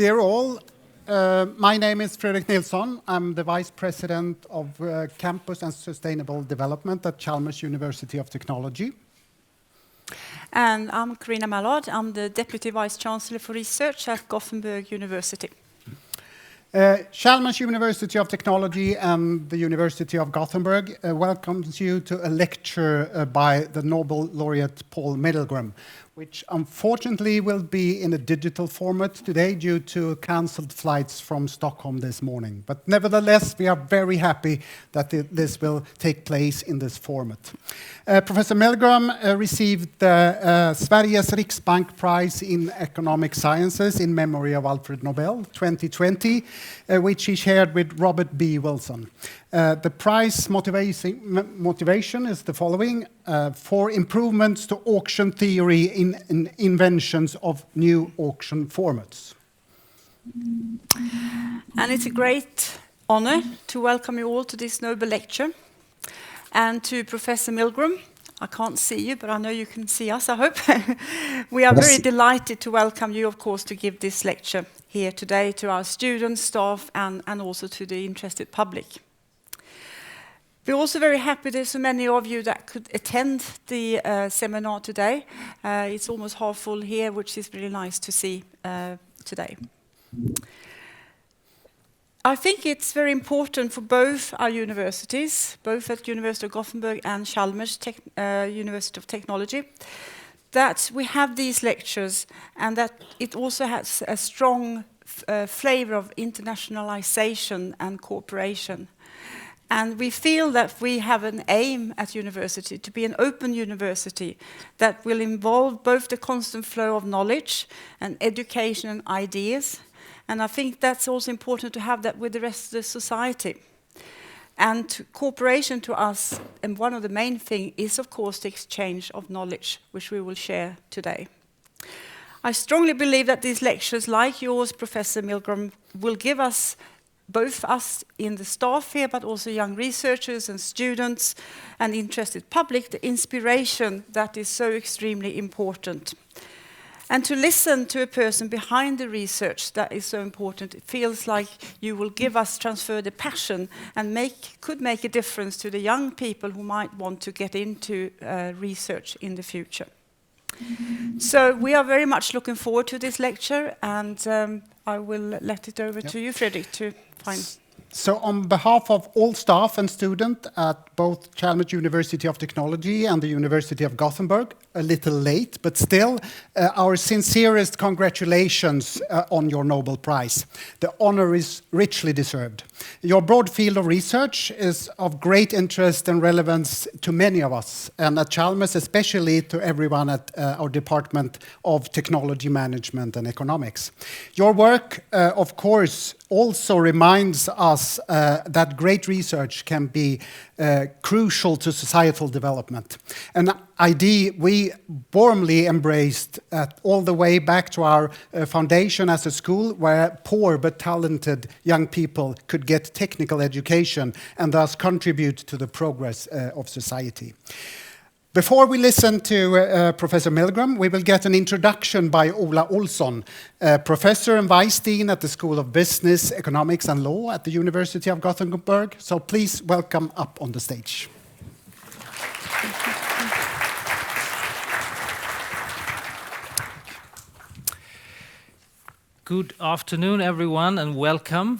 Dear all, my name is Fredrik Nilsson. I'm the Vice President of Campus and Sustainable Development at Chalmers University of Technology. And I'm Karina Mallard. I'm the Deputy Vice Chancellor for Research at Gothenburg University. Chalmers University of Technology and the University of Gothenburg welcomes you to a lecture by the Nobel laureate Paul Milgrom, which unfortunately will be in a digital format today due to cancelled flights from Stockholm this morning. But nevertheless, we are very happy that this will take place in this format. Professor Milgrom received the Sveriges Riksbank Prize in Economic Sciences in memory of Alfred Nobel 2020, which he shared with Robert B. Wilson. The prize motivation is the following: for improvements to auction theory in inventions of new auction formats. And it's a great honor to welcome you all to this Nobel lecture. And to Professor Milgrom, I can't see you, but I know you can see us, I hope. We are very delighted to welcome you, of course, to give this lecture here today to our students, staff, and also to the interested public. We're also very happy there's so many of you that could attend the seminar today. It's almost half full here, which is really nice to see today. I think it's very important for both our universities, both at University of Gothenburg and Chalmers University of Technology, that we have these lectures and that it also has a strong flavor of internationalization and cooperation. And we feel that we have an aim at university to be an open university that will involve both the constant flow of knowledge and education and ideas. And I think that's also important to have that with the rest of the society. And cooperation to us, and one of the main things is, of course, the exchange of knowledge, which we will share today. I strongly believe that these lectures, like yours, Professor Milgrom, will give us, both us in the staff here, but also young researchers and students and interested public, the inspiration that is so extremely important. And to listen to a person behind the research that is so important, it feels like you will transfer the passion and could make a difference to the young people who might want to get into research in the future. So we are very much looking forward to this lecture, and I will let it over to you, Fredrik, to find. So on behalf of all staff and students at both Chalmers University of Technology and the University of Gothenburg, a little late, but still, our sincerest congratulations on your Nobel Prize. The honor is richly deserved. Your broad field of research is of great interest and relevance to many of us, and at Chalmers especially to everyone at our Department of Technology Management and Economics. Your work, of course, also reminds us that great research can be crucial to societal development. An idea we warmly embraced all the way back to our foundation as a school where poor but talented young people could get technical education and thus contribute to the progress of society. Before we listen to Professor Milgrom, we will get an introduction by Ola Olson, Professor and Vice Dean at the School of Business, Economics and Law at the University of Gothenburg. So please welcome up on the stage. Good afternoon, everyone, and welcome.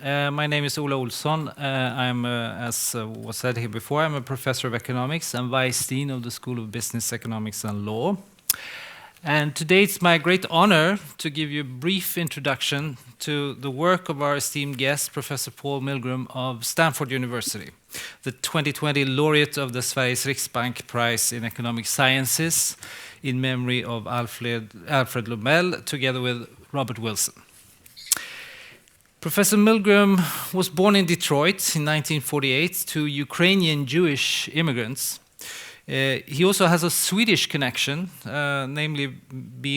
My name is Ola Olson. I'm, as was said here before, I'm a professor of economics and vice dean of the School of Business, Economics and Law. And today it's my great honor to give you a brief introduction to the work of our esteemed guest, Professor Paul Milgrom of Stanford University, the 2020 laureate of the Sveriges Riksbank Prize in Economic Sciences in memory of Alfred Nobel, together with Robert Wilson. Professor Milgrom was born in Detroit in 1948 to Ukrainian Jewish immigrants. He also has a Swedish connection, namely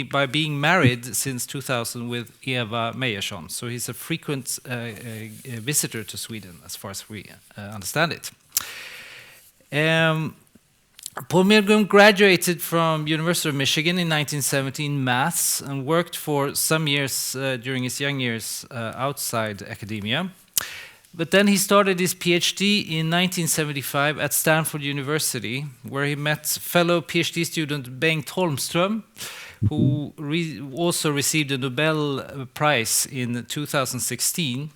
by being married since 2000 with Eva Meyerson. So he's a frequent visitor to Sweden, as far as we understand it. Paul Milgrom graduated from University of Michigan in 1970 in maths and worked for some years during his young years outside academia. But then he started his PhD in 1975 at Stanford University, where he met fellow PhD student Bengt Holmström, who also received a Nobel Prize in 2016,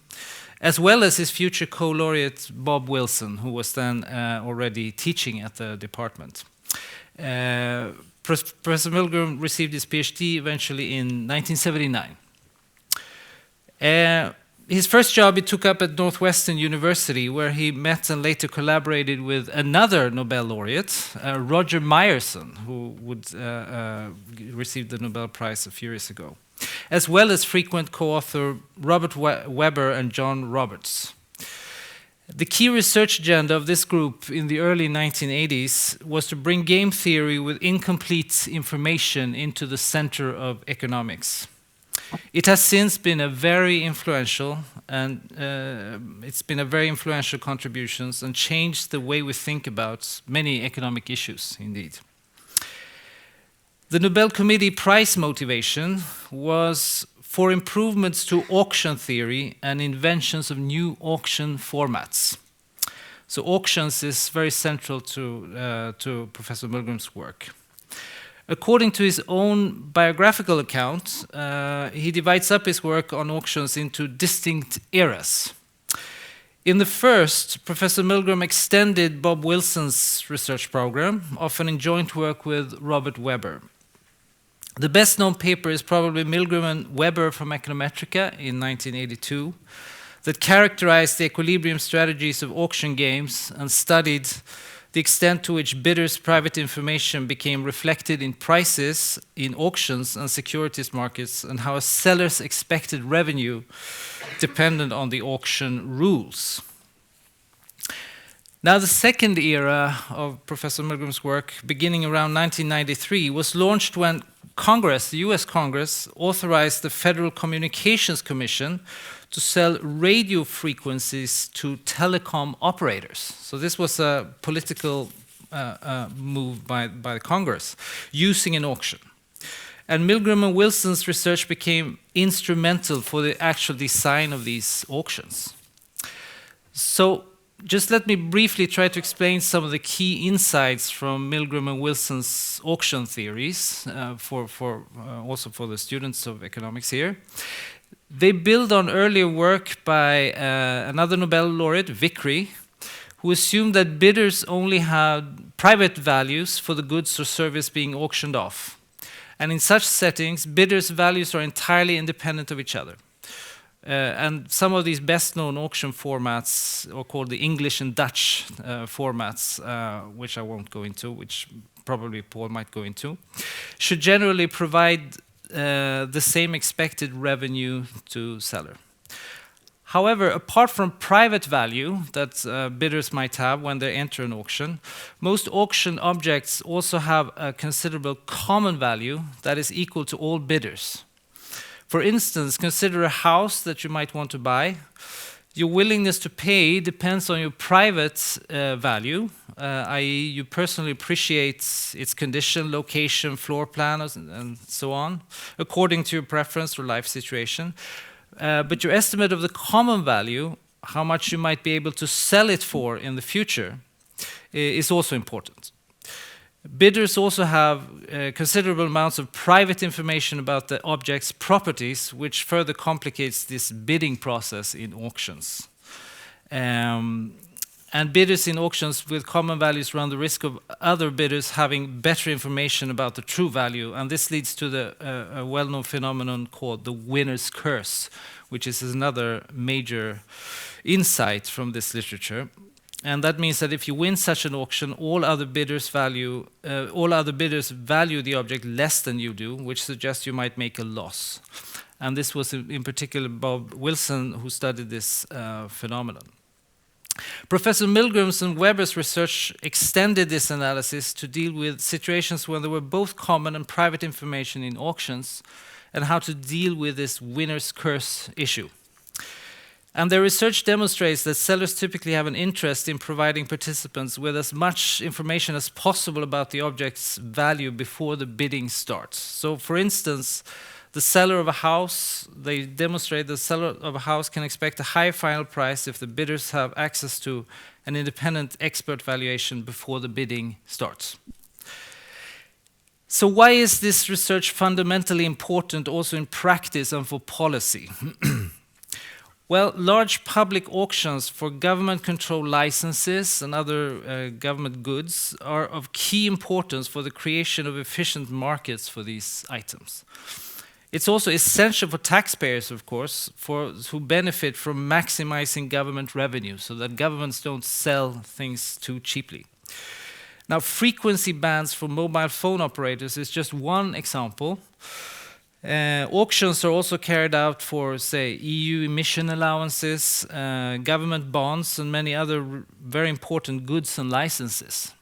as well as his future co-laureate Bob Wilson, who was then already teaching at the department. Professor Milgrom received his PhD eventually in 1979. His first job he took up at Northwestern University, where he met and later collaborated with another Nobel laureate, Roger Myerson, who would receive the Nobel Prize a few years ago, as well as frequent co-author Robert Weber and John Roberts. The key research agenda of this group in the early 1980s was to bring game theory with incomplete information into the center of economics. It has since been a very influential contributions and changed the way we think about many economic issues, indeed. The Nobel Committee prize motivation was for improvements to auction theory and inventions of new auction formats. So auctions is very central to Professor Milgrom's work. According to his own biographical account, he divides up his work on auctions into distinct eras. In the first, Professor Milgrom extended Bob Wilson's research program, often in joint work with Robert Weber. The best-known paper is probably Milgrom and Weber from Econometrica in 1982, that characterized the equilibrium strategies of auction games and studied the extent to which bidders' private information became reflected in prices in auctions and securities markets, and how a seller's expected revenue depended on the auction rules. Now, the second era of Professor Milgrom's work, beginning around 1993, was launched when Congress, the US Congress, authorized the Federal Communications Commission to sell radio frequencies to telecom operators. So this was a political move by Congress, using an auction. And Milgrom and Wilson's research became instrumental for the actual design of these auctions. So just let me briefly try to explain some of the key insights from Milgrom and Wilson's auction theories, also for the students of economics here. They build on earlier work by another Nobel laureate, Vickrey, who assumed that bidders only had private values for the goods or service being auctioned off. And in such settings, bidders' values are entirely independent of each other. And some of these best-known auction formats are called the English and Dutch formats, which I won't go into, which probably Paul might go into, should generally provide the same expected revenue to seller. However, apart from private value that bidders might have when they enter an auction, most auction objects also have a considerable common value that is equal to all bidders. For instance, consider a house that you might want to buy. Your willingness to pay depends on your private value, i.e. you personally appreciate its condition, location, floor plan, and so on, according to your preference or life situation. But your estimate of the common value, how much you might be able to sell it for in the future, is also important. Bidders also have considerable amounts of private information about the object's properties, which further complicates this bidding process in auctions. And bidders in auctions with common values run the risk of other bidders having better information about the true value, and this leads to the well-known phenomenon called the winner's curse, which is another major insight from this literature. And that means that if you win such an auction, all other bidders value the object less than you do, which suggests you might make a loss. And this was in particular Bob Wilson who studied this phenomenon. Professor Milgrom's and Weber's research extended this analysis to deal with situations where there were both common and private information in auctions, and how to deal with this winner's curse issue. And their research demonstrates that sellers typically have an interest in providing participants with as much information as possible about the object's value before the bidding starts. So, for instance, the seller of a house, they demonstrate the seller of a house can expect a high final price if the bidders have access to an independent expert valuation before the bidding starts. So why is this research fundamentally important also in practice and for policy? Well, large public auctions for government-controlled licenses and other government goods are of key importance for the creation of efficient markets for these items. It's also essential for taxpayers, of course, who benefit from maximizing government revenue so that governments don't sell things too cheaply. Now, frequency bans for mobile phone operators is just one example. Auctions are also carried out for, say, EU emission allowances, government bonds, and many other very important goods and licenses.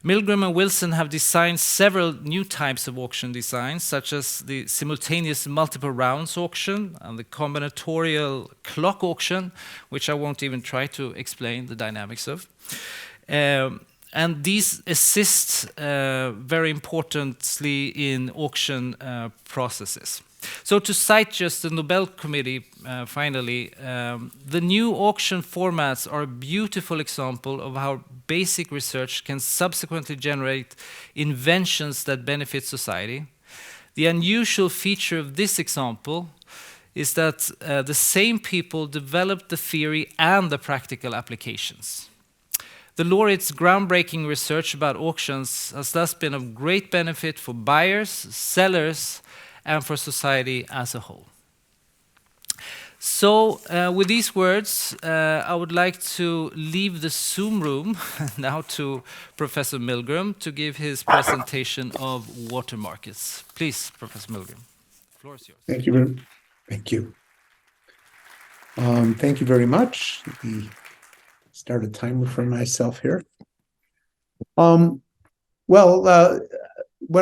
Milgrom and Wilson have designed several new types of auction designs, such as the simultaneous multiple rounds auction and the combinatorial clock auction, which I won't even try to explain the dynamics of. And these assist very importantly in auction processes. So to cite just the Nobel Committee, finally, the new auction formats are a beautiful example of how basic research can subsequently generate inventions that benefit society. The unusual feature of this example is that the same people developed the theory and the practical applications. The Laureate's groundbreaking research about auctions has thus been of great benefit for buyers, sellers, and for society as a whole. So, with these words, I would like to leave the Zoom room now to Professor Milgrom to give his presentation of water markets. Please, Professor Milgrom, the floor is yours. Thank you. Thank you. Thank you very much. Let me start a timer for myself here. What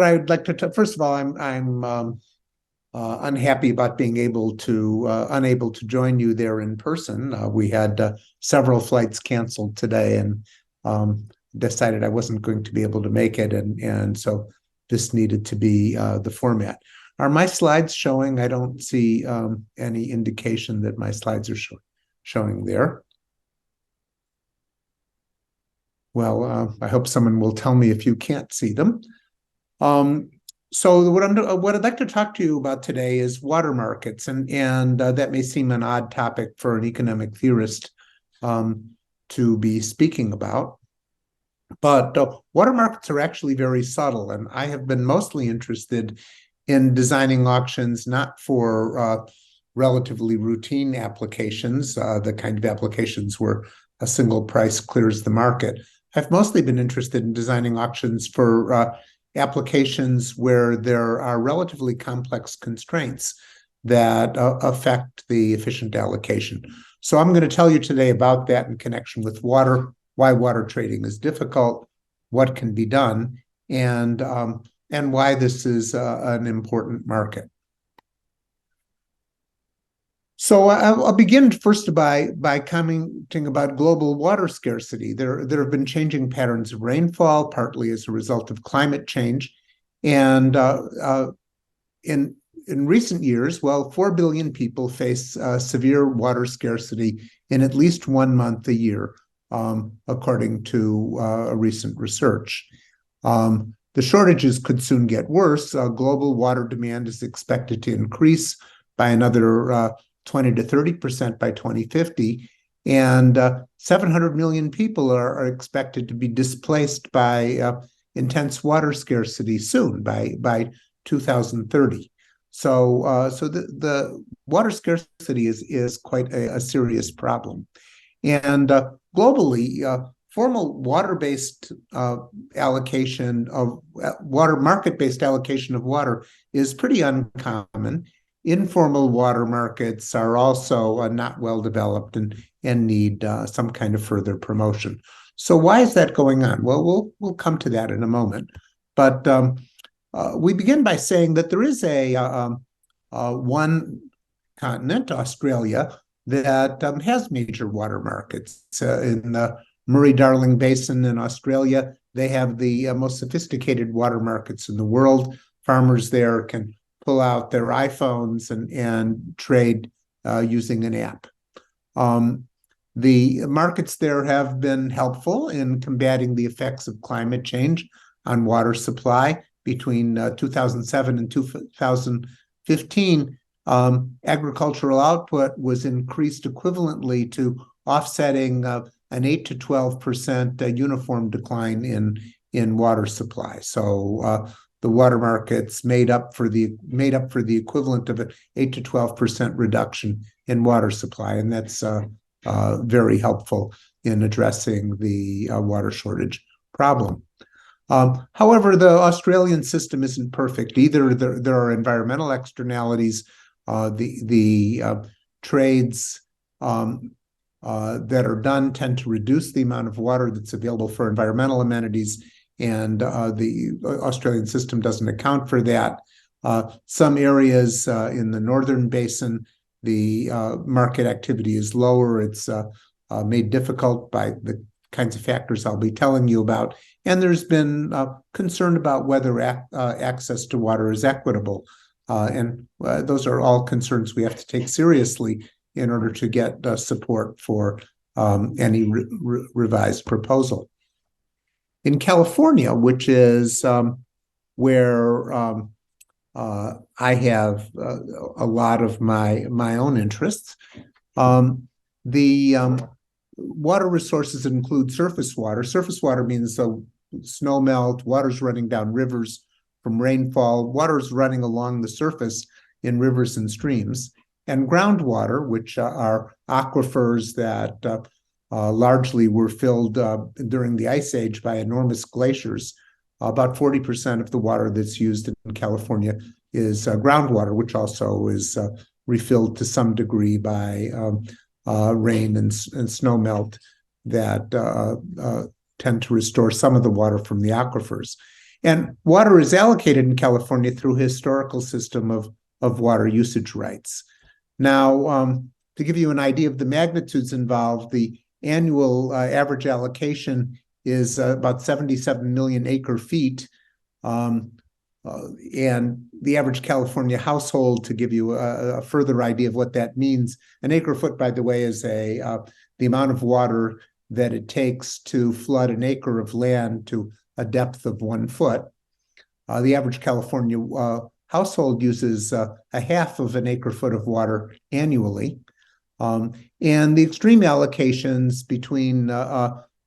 I'd like to first of all, I'm unhappy about being unable to join you there in person. We had several flights canceled today, and decided I wasn't going to be able to make it, and so this needed to be the format. Are my slides showing? I don't see any indication that my slides are showing there. Well, I hope someone will tell me if you can't see them. So what I'd like to talk to you about today is water markets, and that may seem an odd topic for an economic theorist to be speaking about. But water markets are actually very subtle, and I have been mostly interested in designing auctions not for relatively routine applications, the kind of applications where a single price clears the market. I've mostly been interested in designing auctions for applications where there are relatively complex constraints that affect the efficient allocation. So I'm going to tell you today about that in connection with water, why water trading is difficult, what can be done, and why this is an important market. So I'll begin first by commenting about global water scarcity. There have been changing patterns of rainfall, partly as a result of climate change. And in recent years, 4 billion people face severe water scarcity in at least 1 month a year, according to recent research. The shortages could soon get worse. Global water demand is expected to increase by another 20 to 30% by 2050, and 700 million people are expected to be displaced by intense water scarcity soon, by 2030. So the water scarcity is quite a serious problem. And globally, formal water-based allocation of water, market-based allocation of water is pretty uncommon. Informal water markets are also not well developed and need some kind of further promotion. So why is that going on? Well, we'll come to that in a moment. But we begin by saying that there is one continent, Australia, that has major water markets. In the Murray-Darling Basin in Australia, they have the most sophisticated water markets in the world. Farmers there can pull out their iPhones and trade using an app. The markets there have been helpful in combating the effects of climate change on water supply. Between 2007 and 2015, agricultural output was increased equivalently to offsetting an 8 to 12% uniform decline in water supply. So the water markets made up for the equivalent of an 8 to 12% reduction in water supply, and that's very helpful in addressing the water shortage problem. However, the Australian system isn't perfect either. There are environmental externalities. The trades that are done tend to reduce the amount of water that's available for environmental amenities, and the Australian system doesn't account for that. Some areas in the northern basin, the market activity is lower. It's made difficult by the kinds of factors I'll be telling you about. And there's been concern about whether access to water is equitable. And those are all concerns we have to take seriously in order to get support for any revised proposal. In California, which is where I have a lot of my own interests, the water resources include surface water. Surface water means snow melt, water's running down rivers from rainfall, water's running along the surface in rivers and streams, and groundwater, which are aquifers that largely were filled during the Ice Age by enormous glaciers. About 40% of the water that's used in California is groundwater, which also is refilled to some degree by rain and snow melt that tend to restore some of the water from the aquifers. And water is allocated in California through a historical system of water usage rights. Now, to give you an idea of the magnitudes involved, the annual average allocation is about 77 million acre feet. And the average California household, to give you a further idea of what that means, an acre foot, by the way, is the amount of water that it takes to flood an acre of land to a depth of 1 foot. The average California household uses a half of an acre foot of water annually. And the extreme allocations between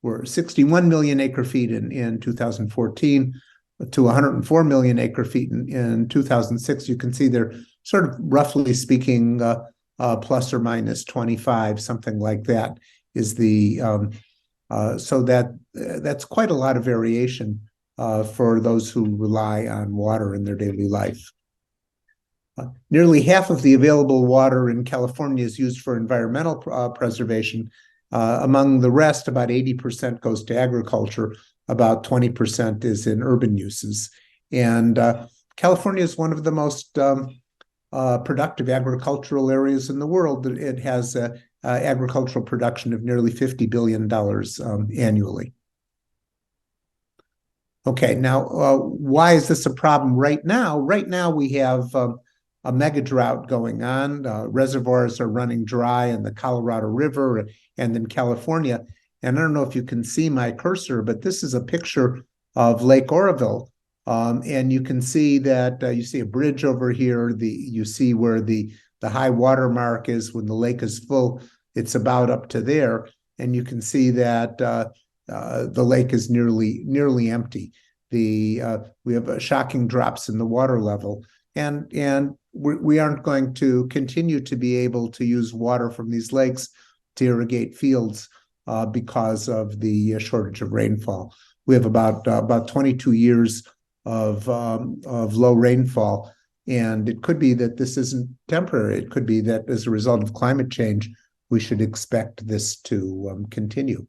were 61 million acre feet in 2014 to 104 million acre feet in 2006. You can see they're sort of, roughly speaking, plus or minus 25, something like that is the, so that's quite a lot of variation for those who rely on water in their daily life. Nearly half of the available water in California is used for environmental preservation. Among the rest, about 80% goes to agriculture, about 20% is in urban uses. And California is one of the most productive agricultural areas in the world. It has agricultural production of nearly $50 billion annually. Okay, now, why is this a problem right now? Right now, we have a mega drought going on. Reservoirs are running dry in the Colorado River and in California. And I don't know if you can see my cursor, but this is a picture of Lake Oroville. And you can see that you see a bridge over here. You see where the high water mark is when the lake is full. It's about up to there. And you can see that the lake is nearly empty. We have shocking drops in the water level. And we aren't going to continue to be able to use water from these lakes to irrigate fields because of the shortage of rainfall. We have about 22 years of low rainfall, and it could be that this isn't temporary. It could be that as a result of climate change, we should expect this to continue.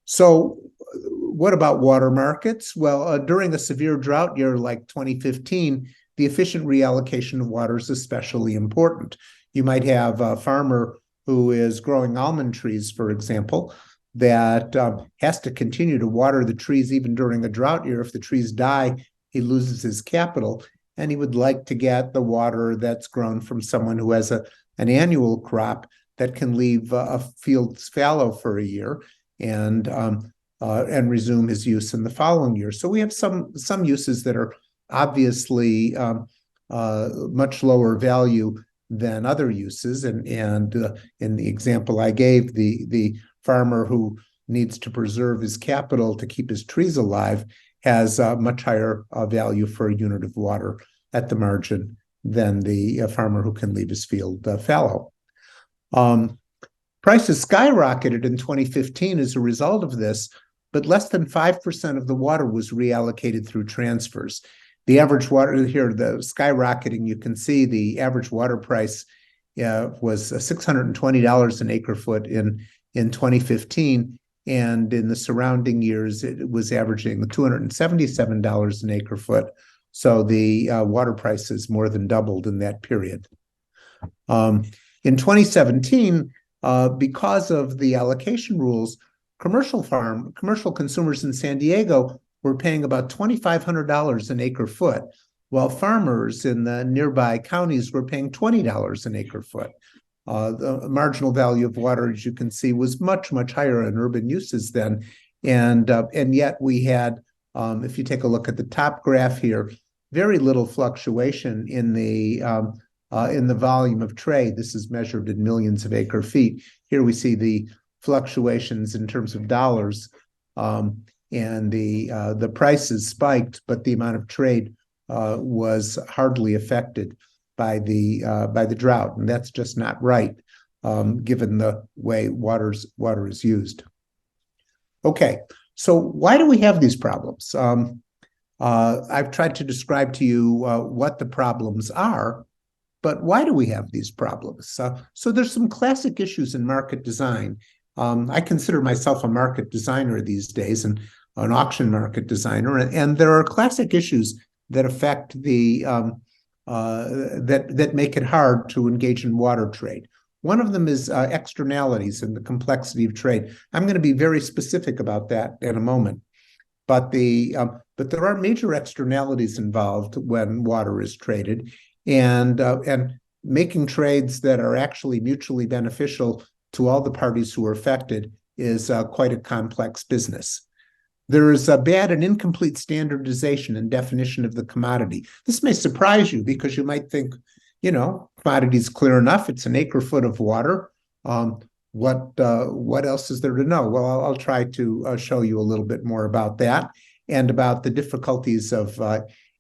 So what about water markets? Well, during a severe drought year like 2015, the efficient reallocation of water is especially important. You might have a farmer who is growing almond trees, for example, that has to continue to water the trees even during a drought year. If the trees die, he loses his capital, and he would like to get the water that's grown from someone who has an annual crop that can leave a field fallow for a year and resume his use in the following year. So we have some uses that are obviously much lower value than other uses. And in the example I gave, the farmer who needs to preserve his capital to keep his trees alive has a much higher value for a unit of water at the margin than the farmer who can leave his field fallow. Prices skyrocketed in 2015 as a result of this, but less than 5% of the water was reallocated through transfers. The average water here, the skyrocketing, you can see the average water price was $620 an acre foot in 2015. And in the surrounding years, it was averaging $277 an acre foot. So the water prices more than doubled in that period. In 2017, because of the allocation rules, commercial consumers in San Diego were paying about $2,500 an acre foot, while farmers in the nearby counties were paying $20 an acre foot. The marginal value of water, as you can see, was much, much higher in urban uses then. And yet we had, if you take a look at the top graph here, very little fluctuation in the volume of trade. This is measured in millions of acre feet. Here we see the fluctuations in terms of dollars, and the prices spiked, but the amount of trade was hardly affected by the drought, and that's just not right, given the way water is used. Okay, so why do we have these problems? I've tried to describe to you what the problems are, but why do we have these problems? So there's some classic issues in market design. I consider myself a market designer these days, and an auction market designer, and there are classic issues that affect the that make it hard to engage in water trade. One of them is externalities and the complexity of trade. I'm going to be very specific about that in a moment, but there are major externalities involved when water is traded, and making trades that are actually mutually beneficial to all the parties who are affected is quite a complex business. There is a bad and incomplete standardization and definition of the commodity. This may surprise you because you might think, commodity is clear enough. It's an acre foot of water. What else is there to know? Well, I'll try to show you a little bit more about that and about the difficulties of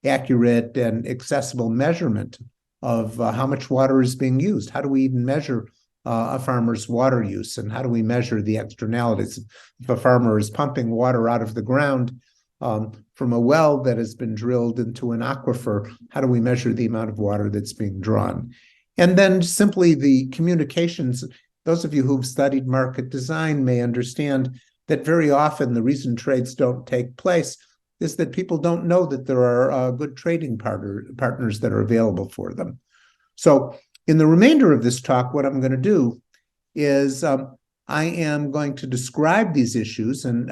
accurate and accessible measurement of how much water is being used. How do we even measure a farmer's water use, and how do we measure the externalities? If a farmer is pumping water out of the ground from a well that has been drilled into an aquifer, how do we measure the amount of water that's being drawn? And then simply the communications. Those of you who've studied market design may understand that very often the reason trades don't take place is that people don't know that there are good trading partners that are available for them. So in the remainder of this talk, what I'm going to do is I am going to describe these issues and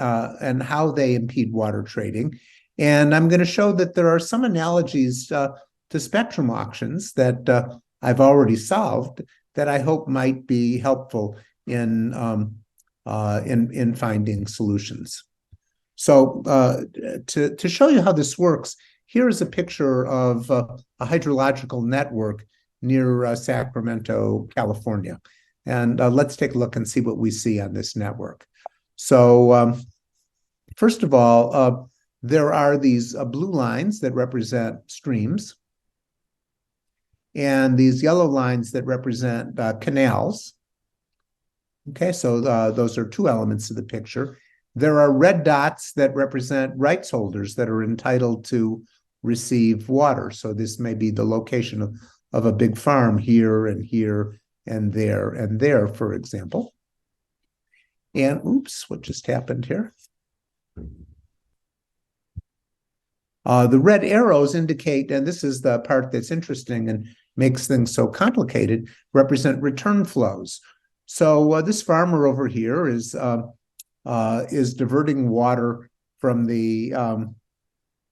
how they impede water trading. And I'm going to show that there are some analogies to spectrum auctions that I've already solved that I hope might be helpful in finding solutions. So to show you how this works, here is a picture of a hydrological network near Sacramento, California. And let's take a look and see what we see on this network. So first of all, there are these blue lines that represent streams, and these yellow lines that represent canals. Okay, so those are two elements of the picture. There are red dots that represent rights holders that are entitled to receive water. So this may be the location of a big farm here and here and there, for example. And oops, what just happened here? The red arrows indicate, and this is the part that's interesting and makes things so complicated, represent return flows. So this farmer over here is diverting water from the,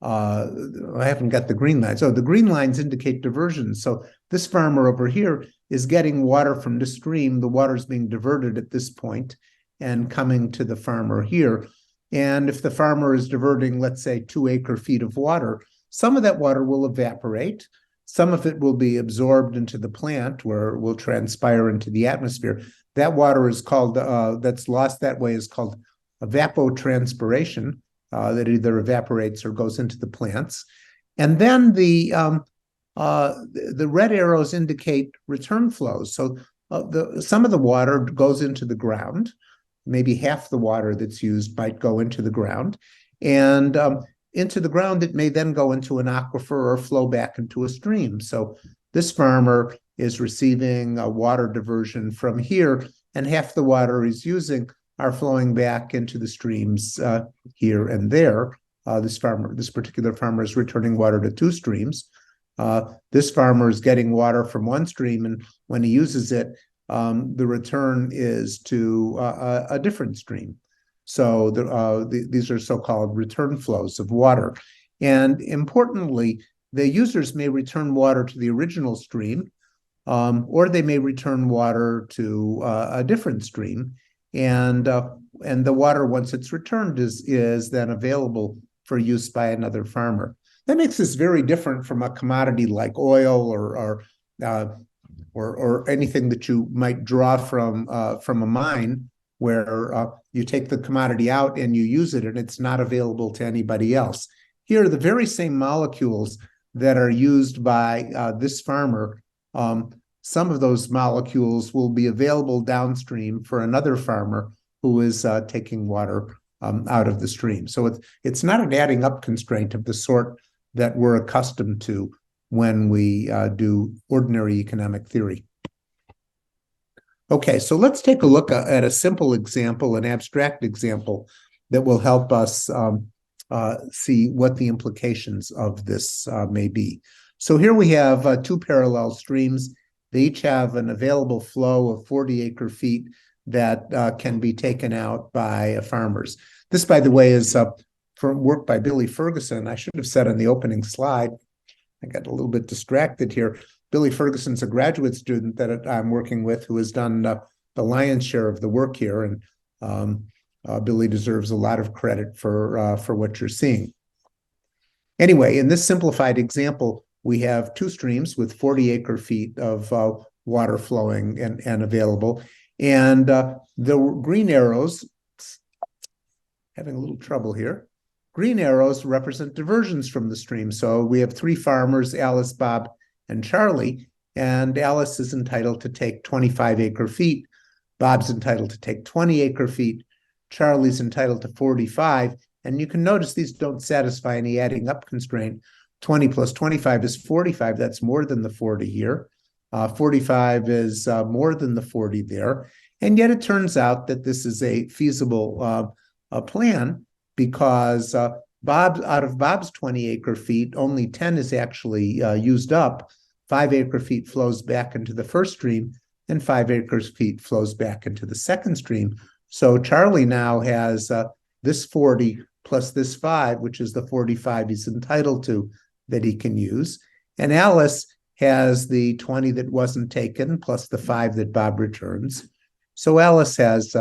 I haven't got the green lines. So the green lines indicate diversion. So this farmer over here is getting water from the stream. The water is being diverted at this point and coming to the farmer here. And if the farmer is diverting, let's say, 2 acre-feet of water, some of that water will evaporate. Some of it will be absorbed into the plant, where it will transpire into the atmosphere. That water is called, that's lost that way, is called evapotranspiration, that either evaporates or goes into the plants. And then the red arrows indicate return flows. So some of the water goes into the ground. Maybe half the water that's used might go into the ground. And into the ground, it may then go into an aquifer or flow back into a stream. So this farmer is receiving a water diversion from here, and half the water he's using are flowing back into the streams here and there. This particular farmer is returning water to 2 streams. This farmer is getting water from 1 stream, and when he uses it, the return is to a different stream. So these are so-called return flows of water. And importantly, the users may return water to the original stream, or they may return water to a different stream. And the water, once it's returned, is then available for use by another farmer. That makes this very different from a commodity like oil or anything that you might draw from a mine, where you take the commodity out and you use it and it's not available to anybody else. Here, the very same molecules that are used by this farmer, some of those molecules will be available downstream for another farmer who is taking water out of the stream. So it's not an adding up constraint of the sort that we're accustomed to when we do ordinary economic theory. Okay, so let's take a look at a simple example, an abstract example that will help us see what the implications of this may be. So here we have 2 parallel streams. They each have an available flow of 40 acre-feet that can be taken out by farmers. This, by the way, is from work by Billy Ferguson. I should have said on the opening slide, I got a little bit distracted here. Billy Ferguson's a graduate student that I'm working with who has done the lion's share of the work here, and Billy deserves a lot of credit for what you're seeing. Anyway, in this simplified example, we have 2 streams with 40 acre-feet of water flowing and available. And the green arrows, having a little trouble here, green arrows represent diversions from the stream. So we have 3 farmers, Alice, Bob, and Charlie, and Alice is entitled to take 25 acre-feet. Bob's entitled to take 20 acre-feet. Charlie's entitled to 45. And you can notice these don't satisfy any adding up constraint. 20 plus 25 is 45. That's more than the 40 here. 45 is more than the 40 there. And yet it turns out that this is a feasible plan, because out of Bob's 20 acre-feet, only 10 is actually used up. 5 acre-feet flows back into the first stream, and 5 acre-feet flows back into the second stream. So Charlie now has this 40 plus this 5, which is the 45 he's entitled to, that he can use. And Alice has the 20 that wasn't taken plus the 5 that Bob returns. So Alice has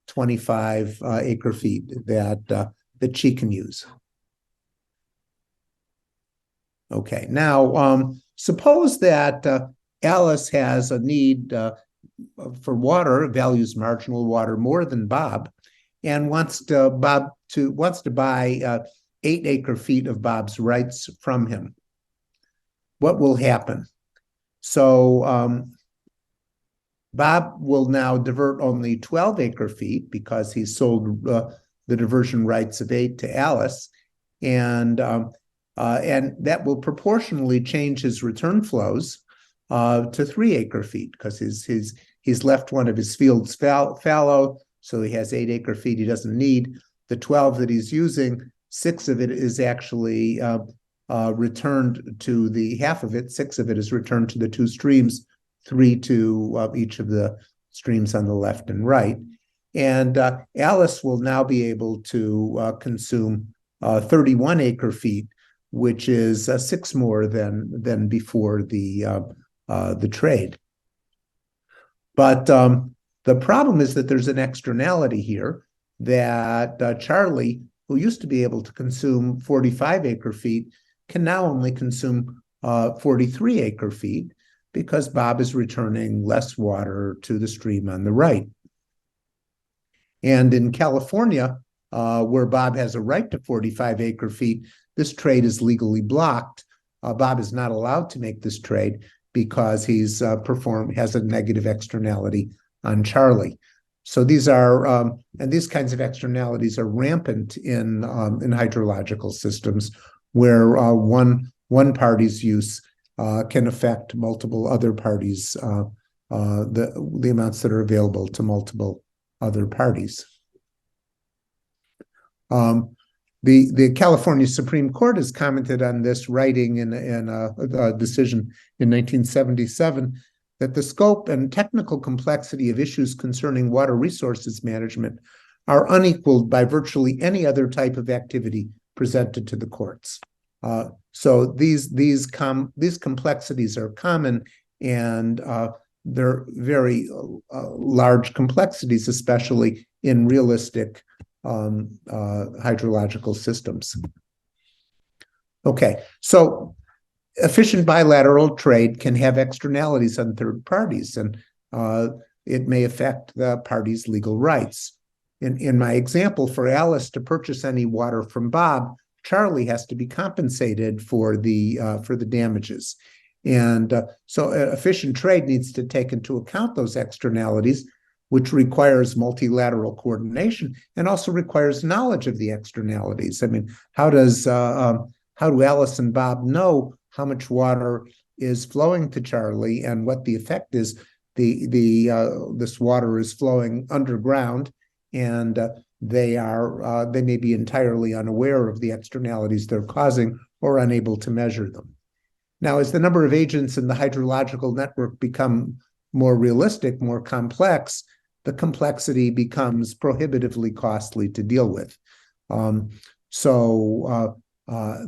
25 acre-feet that she can use. Okay, now suppose that Alice has a need for water, values marginal water more than Bob, and wants to buy 8 acre-feet of Bob's rights from him. What will happen? So Bob will now divert only 12 acre-feet because he sold the diversion rights of 8 to Alice, and that will proportionally change his return flows to 3 acre-feet, because he's left one of his fields fallow, so he has 8 acre-feet he doesn't need. The 12 that he's using 6 of it is actually returned to the half of it. 6 of it is returned to the 2 streams, 3 to each of the streams on the left and right. And Alice will now be able to consume 31 acre-feet, which is 6 more than before the trade. But the problem is that there's an externality here that Charlie, who used to be able to consume 45 acre-feet, can now only consume 43 acre-feet because Bob is returning less water to the stream on the right. And in California, where Bob has a right to 45 acre-feet, this trade is legally blocked. Bob is not allowed to make this trade because he's has a negative externality on Charlie. So these are, and these kinds of externalities are rampant in hydrological systems where one party's use can affect multiple other parties, the amounts that are available to multiple other parties. The California Supreme Court has commented on this, writing in a decision in 1977 that the scope and technical complexity of issues concerning water resources management are unequaled by virtually any other type of activity presented to the courts. So these complexities are common, and they're very large complexities, especially in realistic hydrological systems. Okay, so efficient bilateral trade can have externalities on third parties, and it may affect the parties' legal rights. In my example, for Alice to purchase any water from Bob, Charlie has to be compensated for the damages. And so efficient trade needs to take into account those externalities, which requires multilateral coordination and also requires knowledge of the externalities. I mean, how do Alice and Bob know how much water is flowing to Charlie and what the effect is? This water is flowing underground, and they may be entirely unaware of the externalities they're causing or unable to measure them. Now, as the number of agents in the hydrological network become more realistic, more complex, the complexity becomes prohibitively costly to deal with.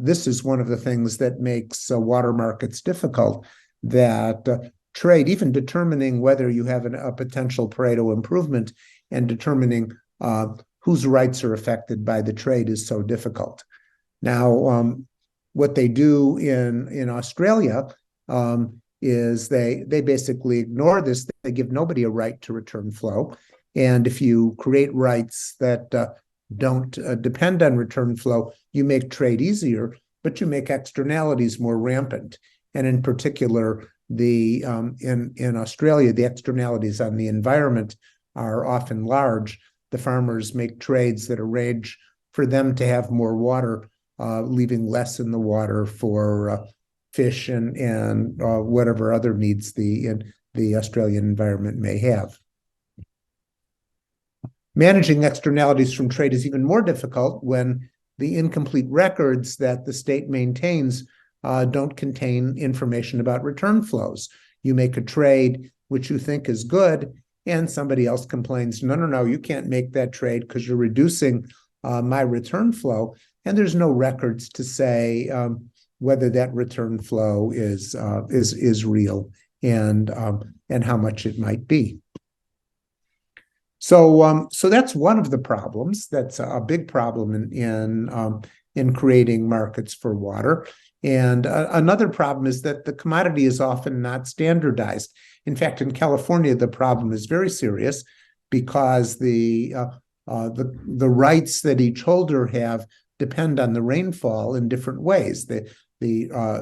This is one of the things that makes water markets difficult, that trade, even determining whether you have a potential Pareto improvement and determining whose rights are affected by the trade, is so difficult. Now, what they do in Australia is they basically ignore this. They give nobody a right to return flow. And if you create rights that don't depend on return flow, you make trade easier, but you make externalities more rampant. And in particular, in Australia, the externalities on the environment are often large. The farmers make trades that arrange for them to have more water, leaving less in the water for fish and whatever other needs the Australian environment may have. Managing externalities from trade is even more difficult when the incomplete records that the state maintains don't contain information about return flows. You make a trade which you think is good, and somebody else complains, no, you can't make that trade because you're reducing my return flow, and there's no records to say whether that return flow is real and how much it might be. So that's one of the problems. That's a big problem in creating markets for water. And another problem is that the commodity is often not standardized. In fact, in California, the problem is very serious because the rights that each holder have depend on the rainfall in different ways.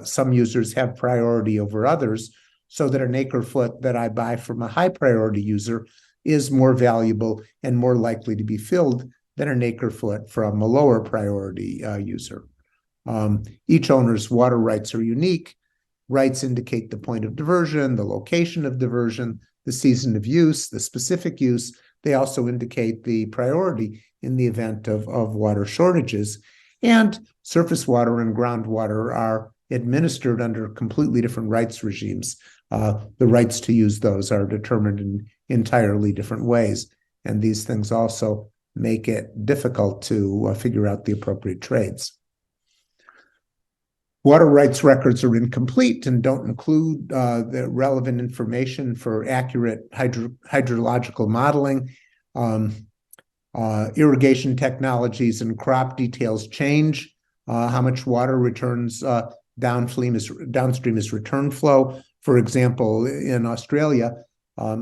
Some users have priority over others, so that an acre foot that I buy from a high priority user is more valuable and more likely to be filled than an acre foot from a lower priority user. Each owner's water rights are unique. Rights indicate the point of diversion, the location of diversion, the season of use, the specific use. They also indicate the priority in the event of water shortages. And surface water and groundwater are administered under completely different rights regimes. The rights to use those are determined in entirely different ways. And these things also make it difficult to figure out the appropriate trades. Water rights records are incomplete and don't include the relevant information for accurate hydrological modeling. Irrigation technologies and crop details change. How much water returns downstream is return flow. For example, in Australia,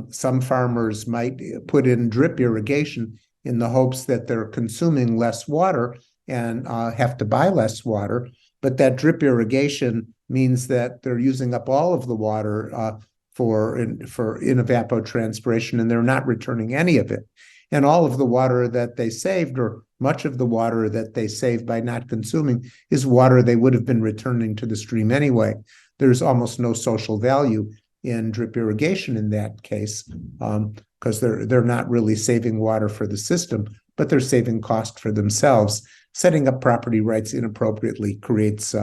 some farmers might put in drip irrigation in the hopes that they're consuming less water and have to buy less water. But that drip irrigation means that they're using up all of the water for in evapotranspiration, and they're not returning any of it. And all of the water that they saved, or much of the water that they saved by not consuming, is water they would have been returning to the stream anyway. There's almost no social value in drip irrigation in that case, because they're not really saving water for the system, but they're saving cost for themselves. Setting up property rights inappropriately creates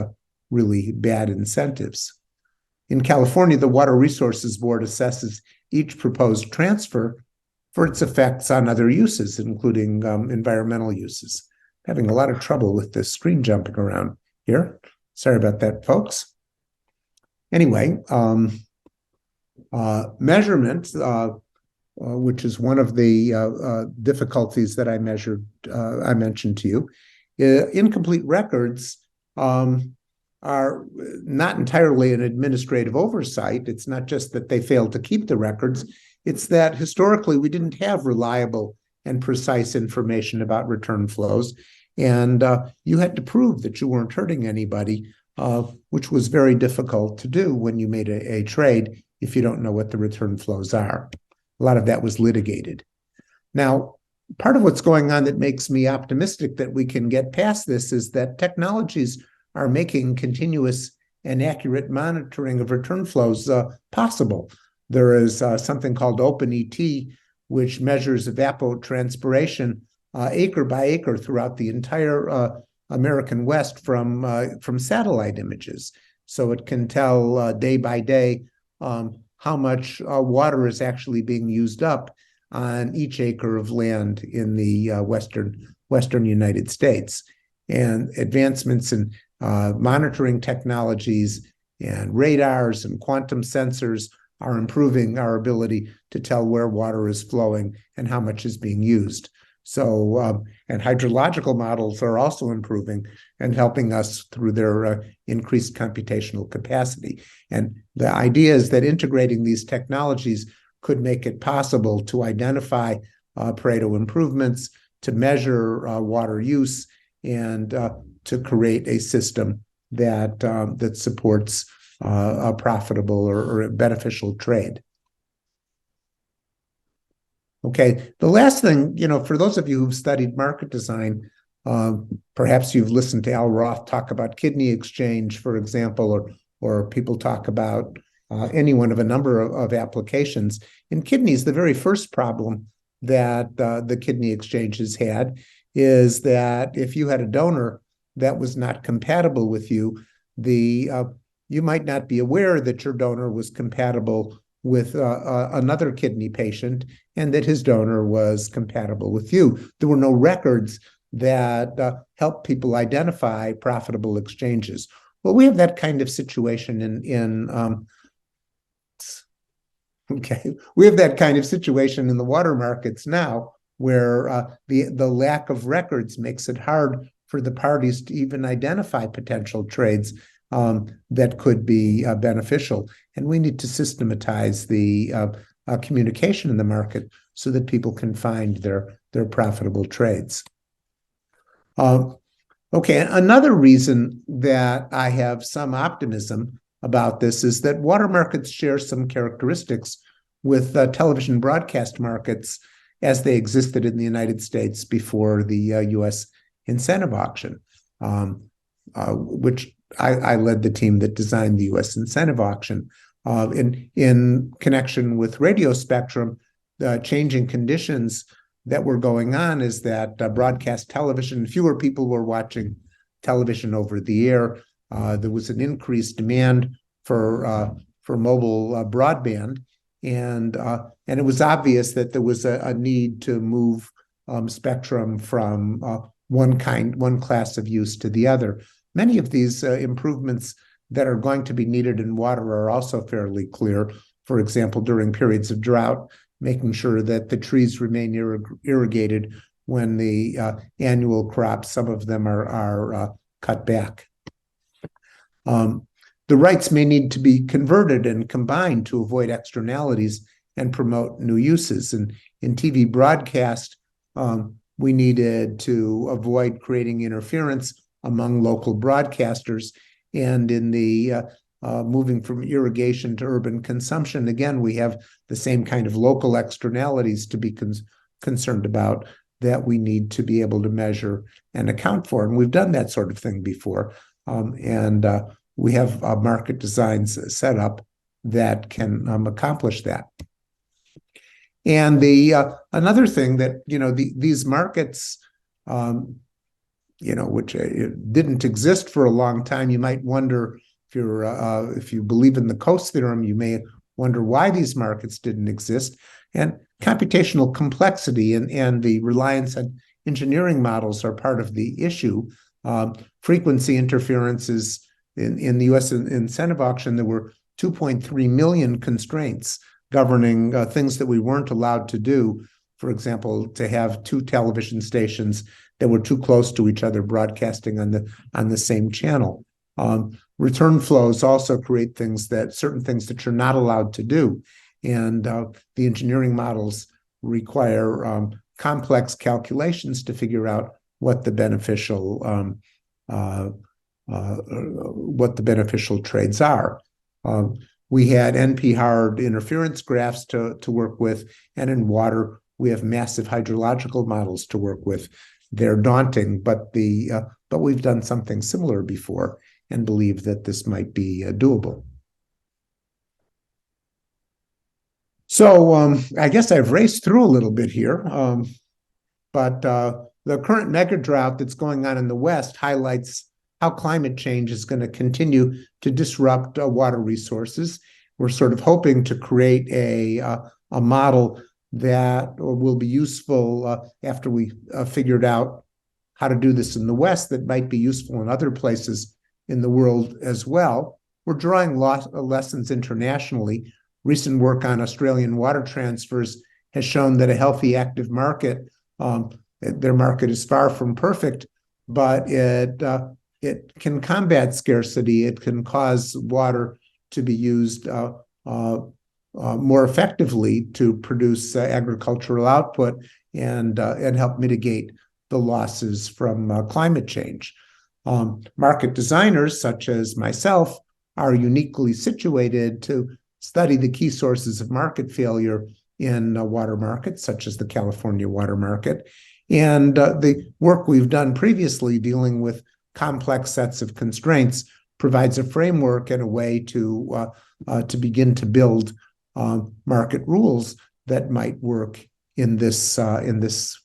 really bad incentives. In California, the Water Resources Board assesses each proposed transfer for its effects on other uses, including environmental uses. I'm having a lot of trouble with this screen jumping around here. Sorry about that, folks. Anyway, measurement, which is one of the difficulties that I mentioned to you. Incomplete records are not entirely an administrative oversight. It's not just that they failed to keep the records. It's that historically we didn't have reliable and precise information about return flows. And you had to prove that you weren't hurting anybody, which was very difficult to do when you made a trade if you don't know what the return flows are. A lot of that was litigated. Now, part of what's going on that makes me optimistic that we can get past this is that technologies are making continuous and accurate monitoring of return flows possible. There is something called OpenET, which measures evapotranspiration acre by acre throughout the entire American West from satellite images. So it can tell day by day how much water is actually being used up on each acre of land in the Western United States. And advancements in monitoring technologies and radars and quantum sensors are improving our ability to tell where water is flowing and how much is being used. So, and hydrological models are also improving and helping us through their increased computational capacity. And the idea is that integrating these technologies could make it possible to identify Pareto improvements, to measure water use, and to create a system that that supports a profitable or beneficial trade. Okay, the last thing, for those of you who've studied market design, perhaps you've listened to Al Roth talk about kidney exchange, for example, or people talk about any one of a number of applications. In kidneys, the very first problem that the kidney exchanges had is that if you had a donor that was not compatible with you, you might not be aware that your donor was compatible with another kidney patient and that his donor was compatible with you. There were no records that help people identify profitable exchanges. Well, we have that kind of situation we have that kind of situation in the water markets now, where the lack of records makes it hard for the parties to even identify potential trades that could be beneficial. And we need to systematize the communication in the market so that people can find their profitable trades. Okay, another reason that I have some optimism about this is that water markets share some characteristics with television broadcast markets as they existed in the United States before the U.S. incentive auction, which I led the team that designed the U.S. incentive auction. In connection with radio spectrum, the changing conditions that were going on is that broadcast television, fewer people were watching television over the air. There was an increased demand for mobile broadband, and it was obvious that there was a need to move spectrum from one class of use to the other. Many of these improvements that are going to be needed in water are also fairly clear. For example, during periods of drought, making sure that the trees remain irrigated when the annual crops, some of them are cut back. The rights may need to be converted and combined to avoid externalities and promote new uses. And in TV broadcast, we needed to avoid creating interference among local broadcasters. And in the moving from irrigation to urban consumption, again, we have the same kind of local externalities to be concerned about that we need to be able to measure and account for. And we've done that sort of thing before. We have market designs set up that can accomplish that. And another thing that, these markets, which didn't exist for a long time, you might wonder, if you believe in the Coase theorem, you may wonder why these markets didn't exist. And computational complexity and the reliance on engineering models are part of the issue. Frequency interferences in the U.S. incentive auction, there were 2.3 million constraints governing things that we weren't allowed to do. For example, to have two television stations that were too close to each other broadcasting on the same channel. Return flows also create certain things that you're not allowed to do. And the engineering models require complex calculations to figure out what the beneficial trades are. We had NP-hard interference graphs to work with, and in water, we have massive hydrological models to work with. They're daunting, but we've done something similar before and believe that this might be doable. So I guess I've raced through a little bit here, but the current mega drought that's going on in the West highlights how climate change is going to continue to disrupt water resources. We're sort of hoping to create a model that will be useful after we figured out how to do this in the West, that might be useful in other places in the world as well. We're drawing lessons internationally. Recent work on Australian water transfers has shown that a healthy, active market, their market is far from perfect, but it can combat scarcity. It can cause water to be used more effectively to produce agricultural output and help mitigate the losses from climate change. Market designers, such as myself, are uniquely situated to study the key sources of market failure in water markets, such as the California water market. And the work we've done previously dealing with complex sets of constraints provides a framework and a way to begin to build market rules that might work in this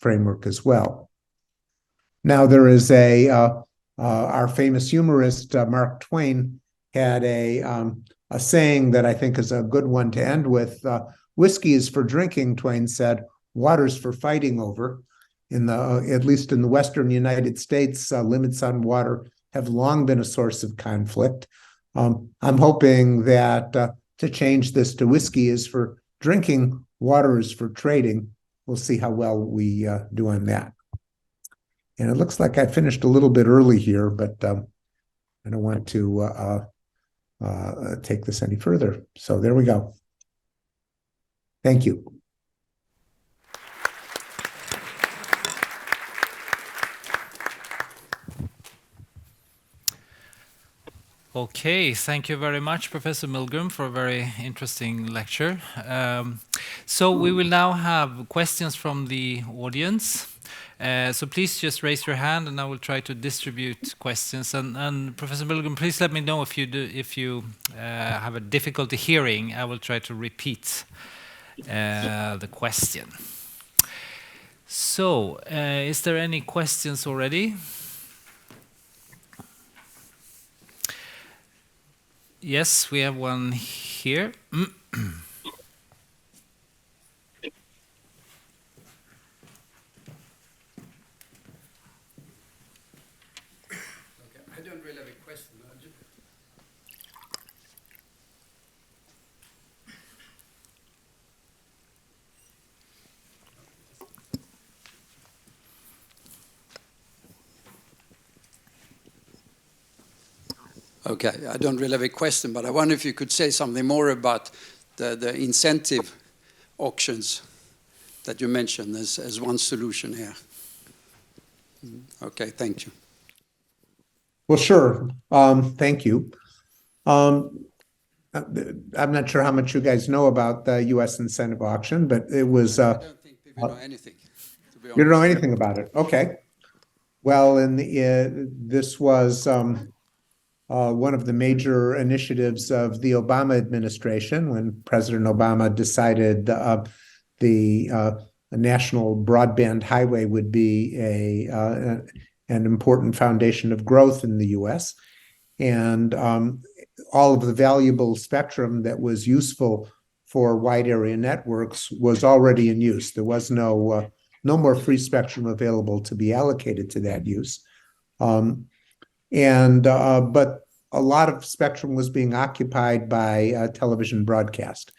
framework as well. Now, there is our famous humorist Mark Twain had a saying that I think is a good one to end with. Whiskey is for drinking, Twain said. Water's for fighting over. At least in the Western United States, limits on water have long been a source of conflict. I'm hoping that to change this to whiskey is for drinking, water is for trading. We'll see how well we do on that. And it looks like I finished a little bit early here, but I don't want to take this any further. So there we go. Thank you. Okay, thank you very much, Professor Milgrom, for a very interesting lecture. So we will now have questions from the audience. So please just raise your hand, and I will try to distribute questions. And Professor Milgrom, please let me know if you have a difficulty hearing. I will try to repeat the question. So, is there any questions already? Yes, we have one here. I don't really have a question. Okay, I don't really have a question, but I wonder if you could say something more about the incentive auctions that you mentioned as one solution here. Okay, thank you. Well, sure. Thank you. I'm not sure how much you guys know about the U.S. incentive auction, but it was. I don't think people know anything, to be honest. You don't know anything about it. Okay. Well, this was one of the major initiatives of the Obama administration when President Obama decided the national broadband highway would be an important foundation of growth in the U.S. And all of the valuable spectrum that was useful for wide area networks was already in use. There was no more free spectrum available to be allocated to that use. But a lot of spectrum was being occupied by television broadcast.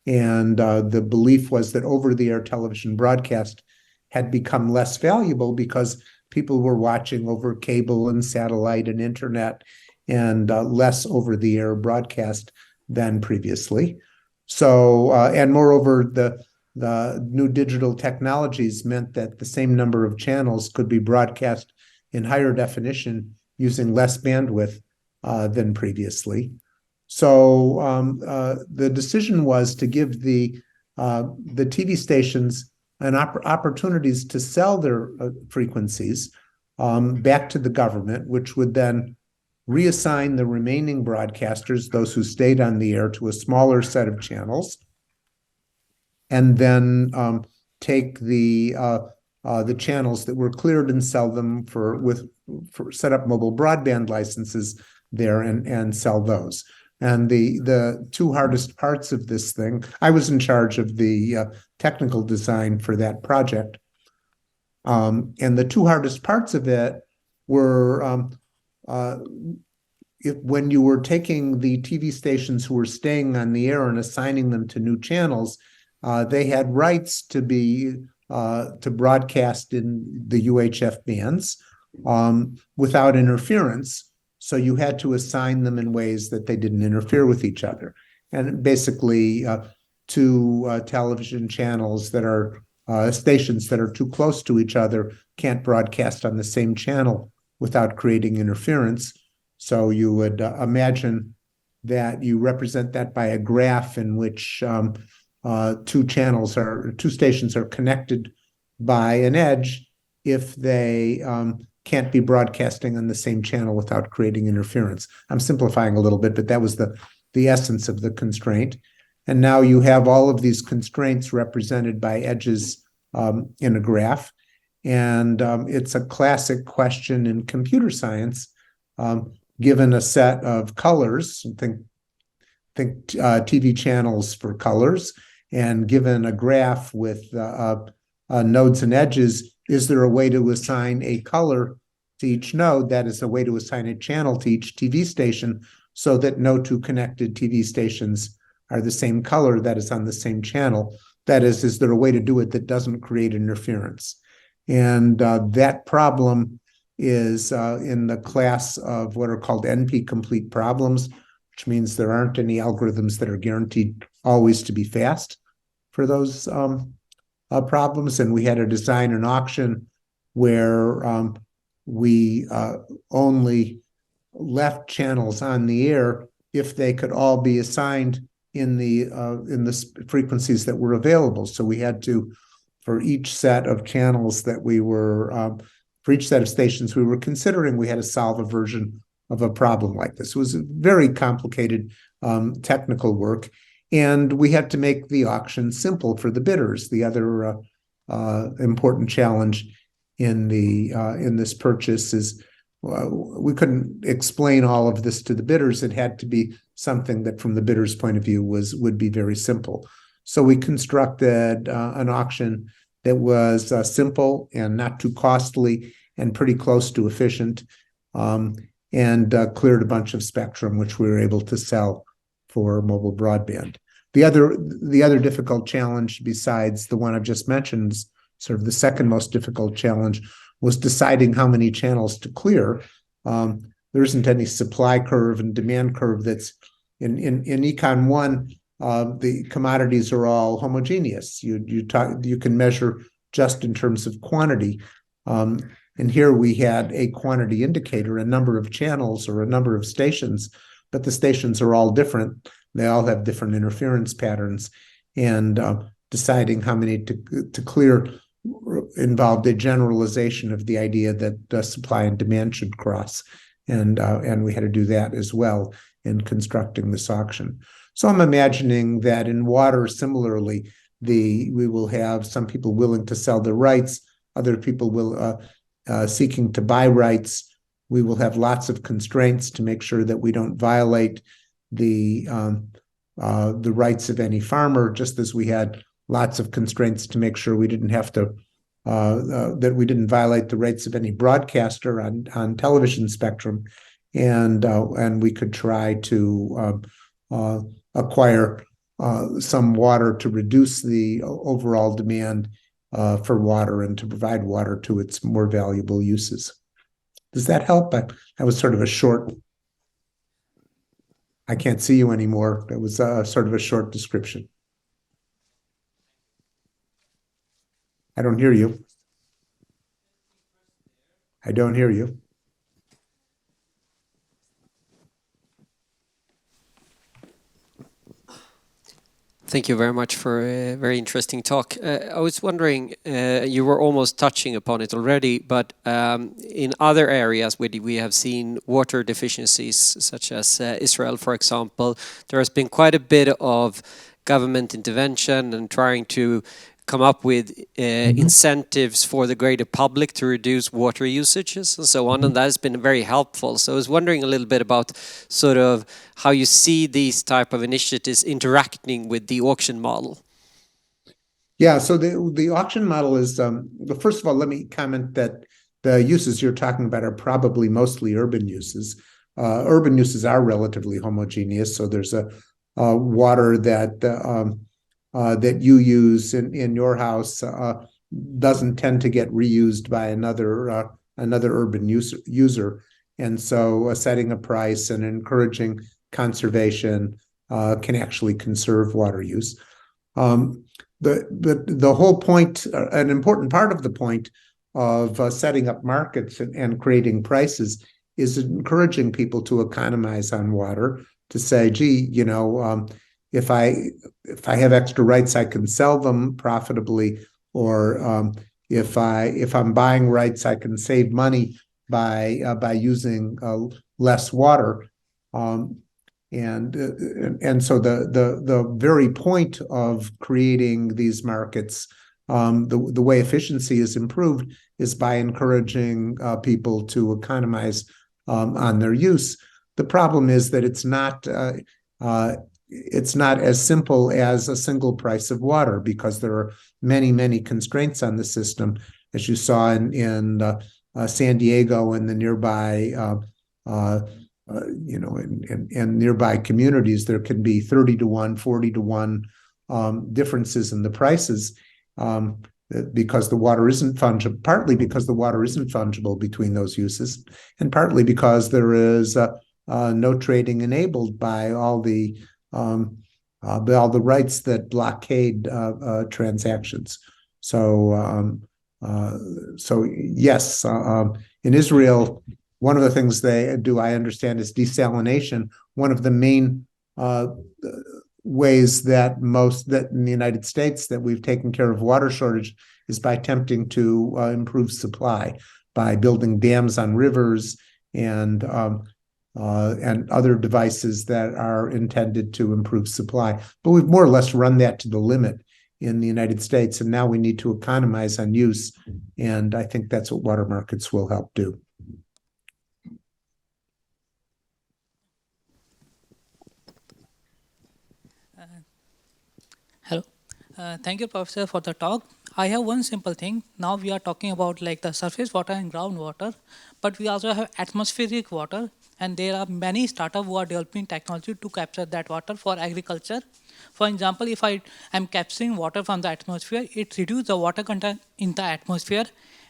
And the belief was that over-the-air television broadcast had become less valuable because people were watching over cable and satellite and internet and less over-the-air broadcast than previously. So, and moreover, the new digital technologies meant that the same number of channels could be broadcast in higher definition using less bandwidth than previously. So the decision was to give the TV stations an opportunities to sell their frequencies back to the government, which would then reassign the remaining broadcasters, those who stayed on the air, to a smaller set of channels, and then take the channels that were cleared and sell them for set up mobile broadband licenses there and sell those. And the two hardest parts of this thing, I was in charge of the technical design for that project. And the two hardest parts of it were when you were taking the TV stations who were staying on the air and assigning them to new channels, they had rights to broadcast in the UHF bands without interference. So you had to assign them in ways that they didn't interfere with each other. And basically, two television channels that are stations that are too close to each other can't broadcast on the same channel without creating interference. So you would imagine that you represent that by a graph in which two stations are connected by an edge if they can't be broadcasting on the same channel without creating interference. I'm simplifying a little bit, but that was the essence of the constraint. And now you have all of these constraints represented by edges in a graph. And it's a classic question in computer science. Given a set of colors, think TV channels for colors, and given a graph with nodes and edges, is there a way to assign a color to each node? That is a way to assign a channel to each TV station so that no two connected TV stations are the same color that is on the same channel. That is there a way to do it that doesn't create interference? And that problem is in the class of what are called NP-complete problems, which means there aren't any algorithms that are guaranteed always to be fast for those problems. And we had to design an auction where we only left channels on the air if they could all be assigned in the frequencies that were available. So we had to, for each set of channels that we were for each set of stations we were considering, we had to solve a version of a problem like this. It was a very complicated technical work, and we had to make the auction simple for the bidders. The other important challenge in this purchase is we couldn't explain all of this to the bidders. It had to be something that, from the bidders' point of view, would be very simple. So we constructed an auction that was simple and not too costly and pretty close to efficient, and cleared a bunch of spectrum, which we were able to sell for mobile broadband. The other difficult challenge, besides the one I've just mentioned, sort of the second most difficult challenge, was deciding how many channels to clear. There isn't any supply curve and demand curve that's in Econ 1. The commodities are all homogeneous. You can measure just in terms of quantity. And here we had a quantity indicator, a number of channels or a number of stations, but the stations are all different. They all have different interference patterns, and deciding how many to clear involved a generalization of the idea that supply and demand should cross, and we had to do that as well in constructing this auction. So I'm imagining that in water, similarly, we will have some people willing to sell their rights, other people will seeking to buy rights. We will have lots of constraints to make sure that we don't violate the rights of any farmer, just as we had lots of constraints to make sure we didn't have to that we didn't violate the rights of any broadcaster on television spectrum, and we could try to acquire some water to reduce the overall demand for water and to provide water to its more valuable uses. Does that help? That was sort of a short. I can't see you anymore. That was sort of a short description. I don't hear you. I don't hear you. Thank you very much for a very interesting talk. I was wondering, you were almost touching upon it already, but in other areas where we have seen water deficiencies, such as Israel, for example, there has been quite a bit of government intervention and trying to come up with incentives for the greater public to reduce water usages and so on, and that has been very helpful. So I was wondering a little bit about sort of how you see these type of initiatives interacting with the auction model. Yeah, so the auction model is, but first of all, let me comment that the uses you're talking about are probably mostly urban uses. Urban uses are relatively homogeneous, so there's a water that you use in your house doesn't tend to get reused by another urban user, and so setting a price and encouraging conservation can actually conserve water use. The whole point, an important part of the point of setting up markets and creating prices, is encouraging people to economize on water. To say, gee, if I have extra rights, I can sell them profitably, or if I'm buying rights, I can save money by using less water, and so the very point of creating these markets, the way efficiency is improved, is by encouraging people to economize on their use. The problem is that it's not as simple as a single price of water, because there are many constraints on the system, as you saw in San Diego and the nearby and nearby communities. There can be 30-to-1, 40-to-1 differences in the prices, because the water isn't fungible, partly because the water isn't fungible between those uses, and partly because there is no trading enabled by all the rights that blockade transactions. So yes, in Israel, one of the things they do, I understand, is desalination. One of the main ways that in the United States that we've taken care of water shortage is by attempting to improve supply, by building dams on rivers and other devices that are intended to improve supply. But we've more or less run that to the limit in the United States, and now we need to economize on use, and I think that's what water markets will help do. Thank you, Professor, for the talk. I have one simple thing. Now we are talking about like the surface water and groundwater, but we also have atmospheric water, and there are many startups who are developing technology to capture that water for agriculture. For example, if I am capturing water from the atmosphere, it reduces the water content in the atmosphere,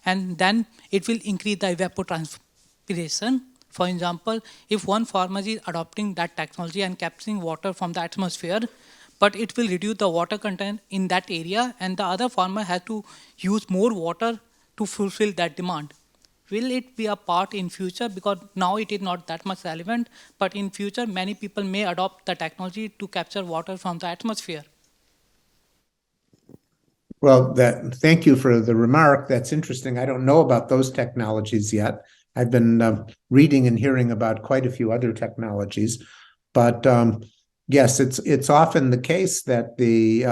and then it will increase the evapotranspiration. For example, if one farmer is adopting that technology and capturing water from the atmosphere, but it will reduce the water content in that area, and the other farmer has to use more water to fulfill that demand. Will it be a part in future? Because now it is not that much relevant, but in future many people may adopt the technology to capture water from the atmosphere. Well, thank you for the remark. That's interesting. I don't know about those technologies yet. I've been reading and hearing about quite a few other technologies, but yes, it's often the case that the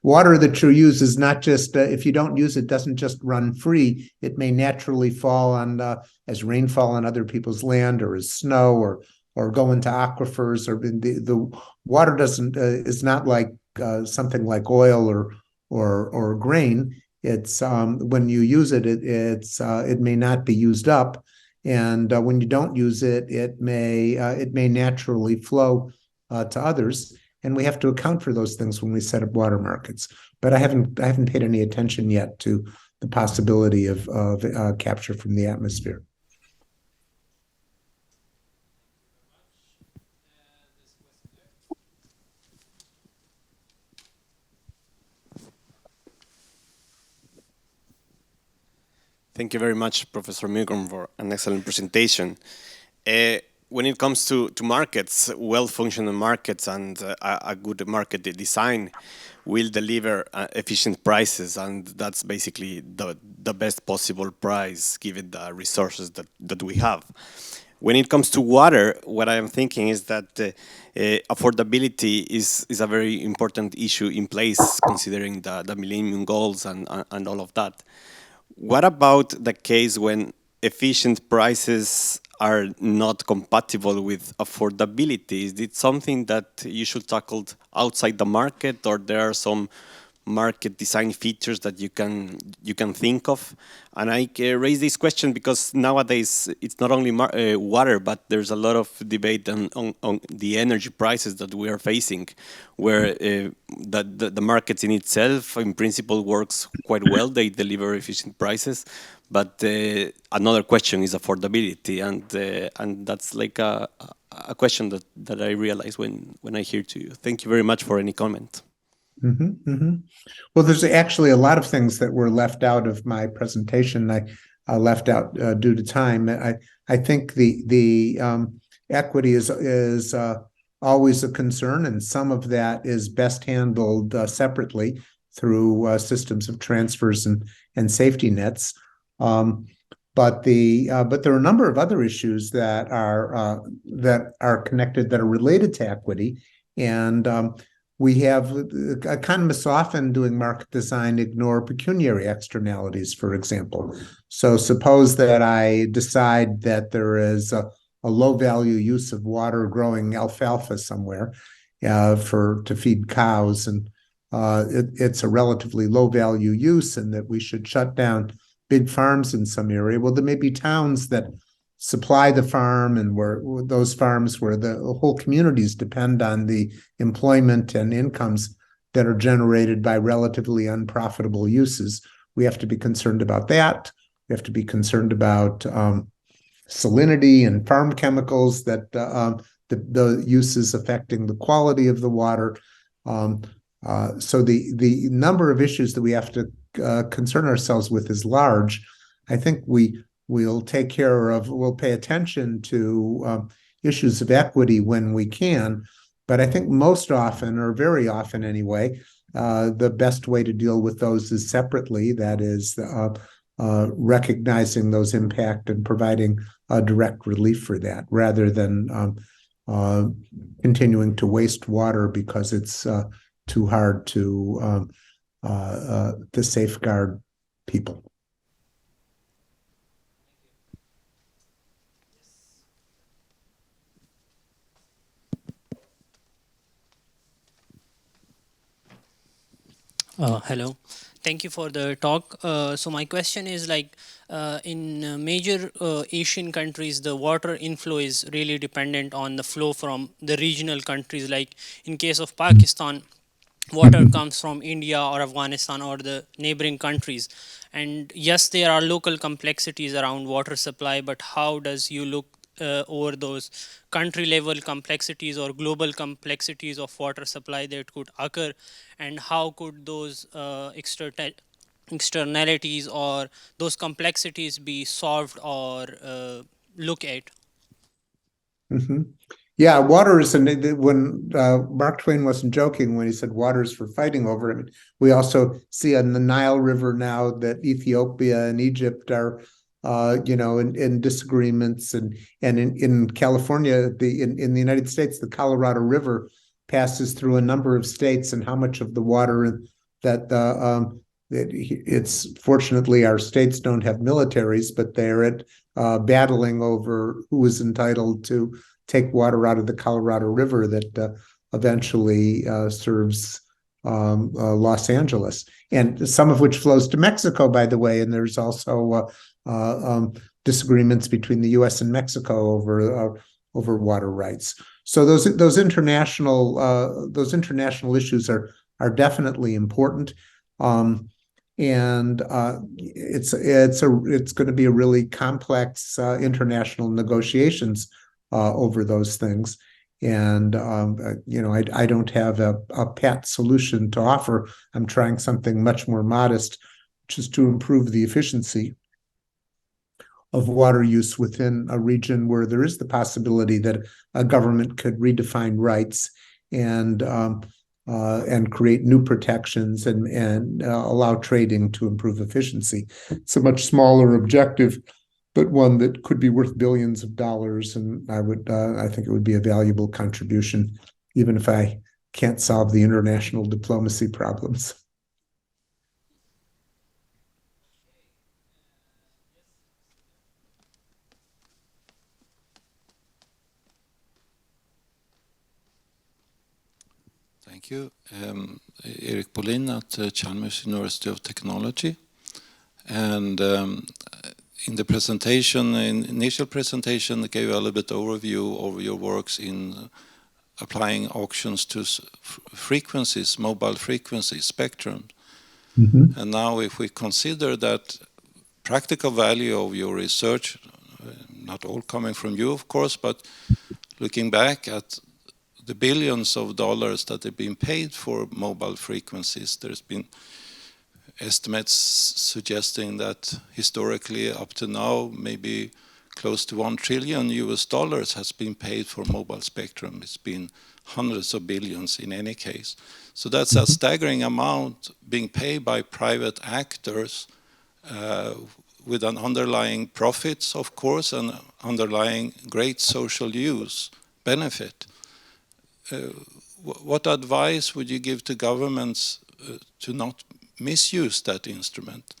water that you use is not just if you don't use it, doesn't just run free. It may naturally fall on as rainfall on other people's land, or as snow, or go into aquifers, or the water doesn't is not like something like oil or grain. It's when you use it, it may not be used up, and when you don't use it, it may naturally flow to others, and we have to account for those things when we set up water markets. But I haven't paid any attention yet to the possibility of capture from the atmosphere. Thank you very much, Professor Milgrom, for an excellent presentation. When it comes to markets, well-functioning markets and a good market design will deliver efficient prices, and that's basically the best possible price given the resources that we have. When it comes to water, what I am thinking is that affordability is a very important issue in place, considering the Millennium Goals and all of that. What about the case when efficient prices are not compatible with affordability? Is it something that you should tackle outside the market, or there are some market design features that you can think of? And I raise this question because nowadays it's not only water, but there's a lot of debate on the energy prices that we are facing, where the market in itself, in principle, works quite well. They deliver efficient prices, but another question is affordability, and that's like a question that I realize when I hear to you. Thank you very much for any comment. Mm-hmm, mm-hmm. Well, there's actually a lot of things that were left out of my presentation. I left out due to time. I think the equity is always a concern, and some of that is best handled separately through systems of transfers and safety nets. But there are a number of other issues that are connected, that are related to equity, and we have economists often doing market design ignore pecuniary externalities, for example. So suppose that I decide that there is a low value use of water growing alfalfa somewhere to feed cows, and it's a relatively low value use, and that we should shut down big farms in some area. Well, there may be towns that supply the farm, and where those farms where the whole communities depend on the employment and incomes that are generated by relatively unprofitable uses. We have to be concerned about that. We have to be concerned about salinity and farm chemicals, that the uses affecting the quality of the water. So the number of issues that we have to concern ourselves with is large. I think we'll pay attention to issues of equity when we can, but I think most often, or very often anyway, the best way to deal with those is separately. That is recognizing those impact and providing direct relief for that, rather than continuing to waste water because it's too hard to safeguard people. Hello. Thank you for the talk. So my question is like, in major Asian countries, the water inflow is really dependent on the flow from the regional countries. Like in case of Pakistan, water comes from India or Afghanistan or the neighboring countries. And yes, there are local complexities around water supply, but how does you look over those country level complexities or global complexities of water supply that could occur, and how could those externalities or those complexities be solved or look at? Mm-hmm. Yeah, water is, and when Mark Twain wasn't joking when he said water is for fighting over. I mean, we also see on the Nile River now that Ethiopia and Egypt are, in disagreements, and in California, in the United States, the Colorado River passes through a number of states, and how much of the water that it's fortunately our states don't have militaries, but they're battling over who is entitled to take water out of the Colorado River that eventually serves Los Angeles, and some of which flows to Mexico, by the way. And there's also disagreements between the U.S. and Mexico over water rights. So those international issues are definitely important. And it's going to be a really complex international negotiations over those things. And I don't have a pat solution to offer. I'm trying something much more modest, which is to improve the efficiency of water use within a region where there is the possibility that a government could redefine rights and create new protections and allow trading to improve efficiency. It's a much smaller objective, but one that could be worth billions of dollars. And I think it would be a valuable contribution, even if I can't solve the international diplomacy problems. Thank you. Erik Bolin at Chalmers University of Technology. And in the presentation, initial presentation, I gave a little bit overview of your works in applying auctions to frequencies, mobile frequencies, spectrum. Mm-hmm. And now if we consider that practical value of your research, not all coming from you, of course, but looking back at the billions of dollars that have been paid for mobile frequencies, there's been estimates suggesting that historically up to now, maybe close to $1 trillion has been paid for mobile spectrum. It's been hundreds of billions in any case. So that's a staggering amount being paid by private actors with an underlying profits, of course, and underlying great social use benefit. What advice would you give to governments to not misuse that instrument?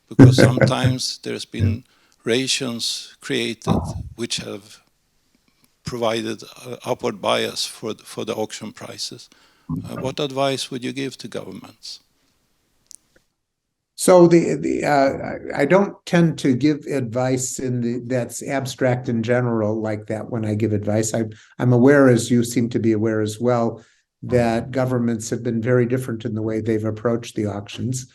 Because sometimes there's been rations created which have provided upward bias for the auction prices. What advice would you give to governments? So I don't tend to give advice that's abstract in general like that when I give advice. I'm aware, as you seem to be aware as well, that governments have been very different in the way they've approached the auctions.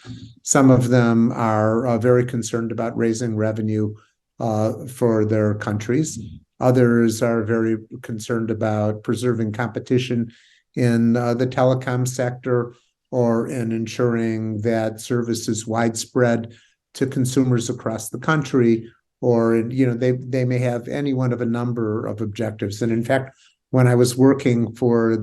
Some of them are very concerned about raising revenue for their countries. Others are very concerned about preserving competition in the telecom sector, or in ensuring that service is widespread to consumers across the country, or they may have any one of a number of objectives. And in fact, when I was working for on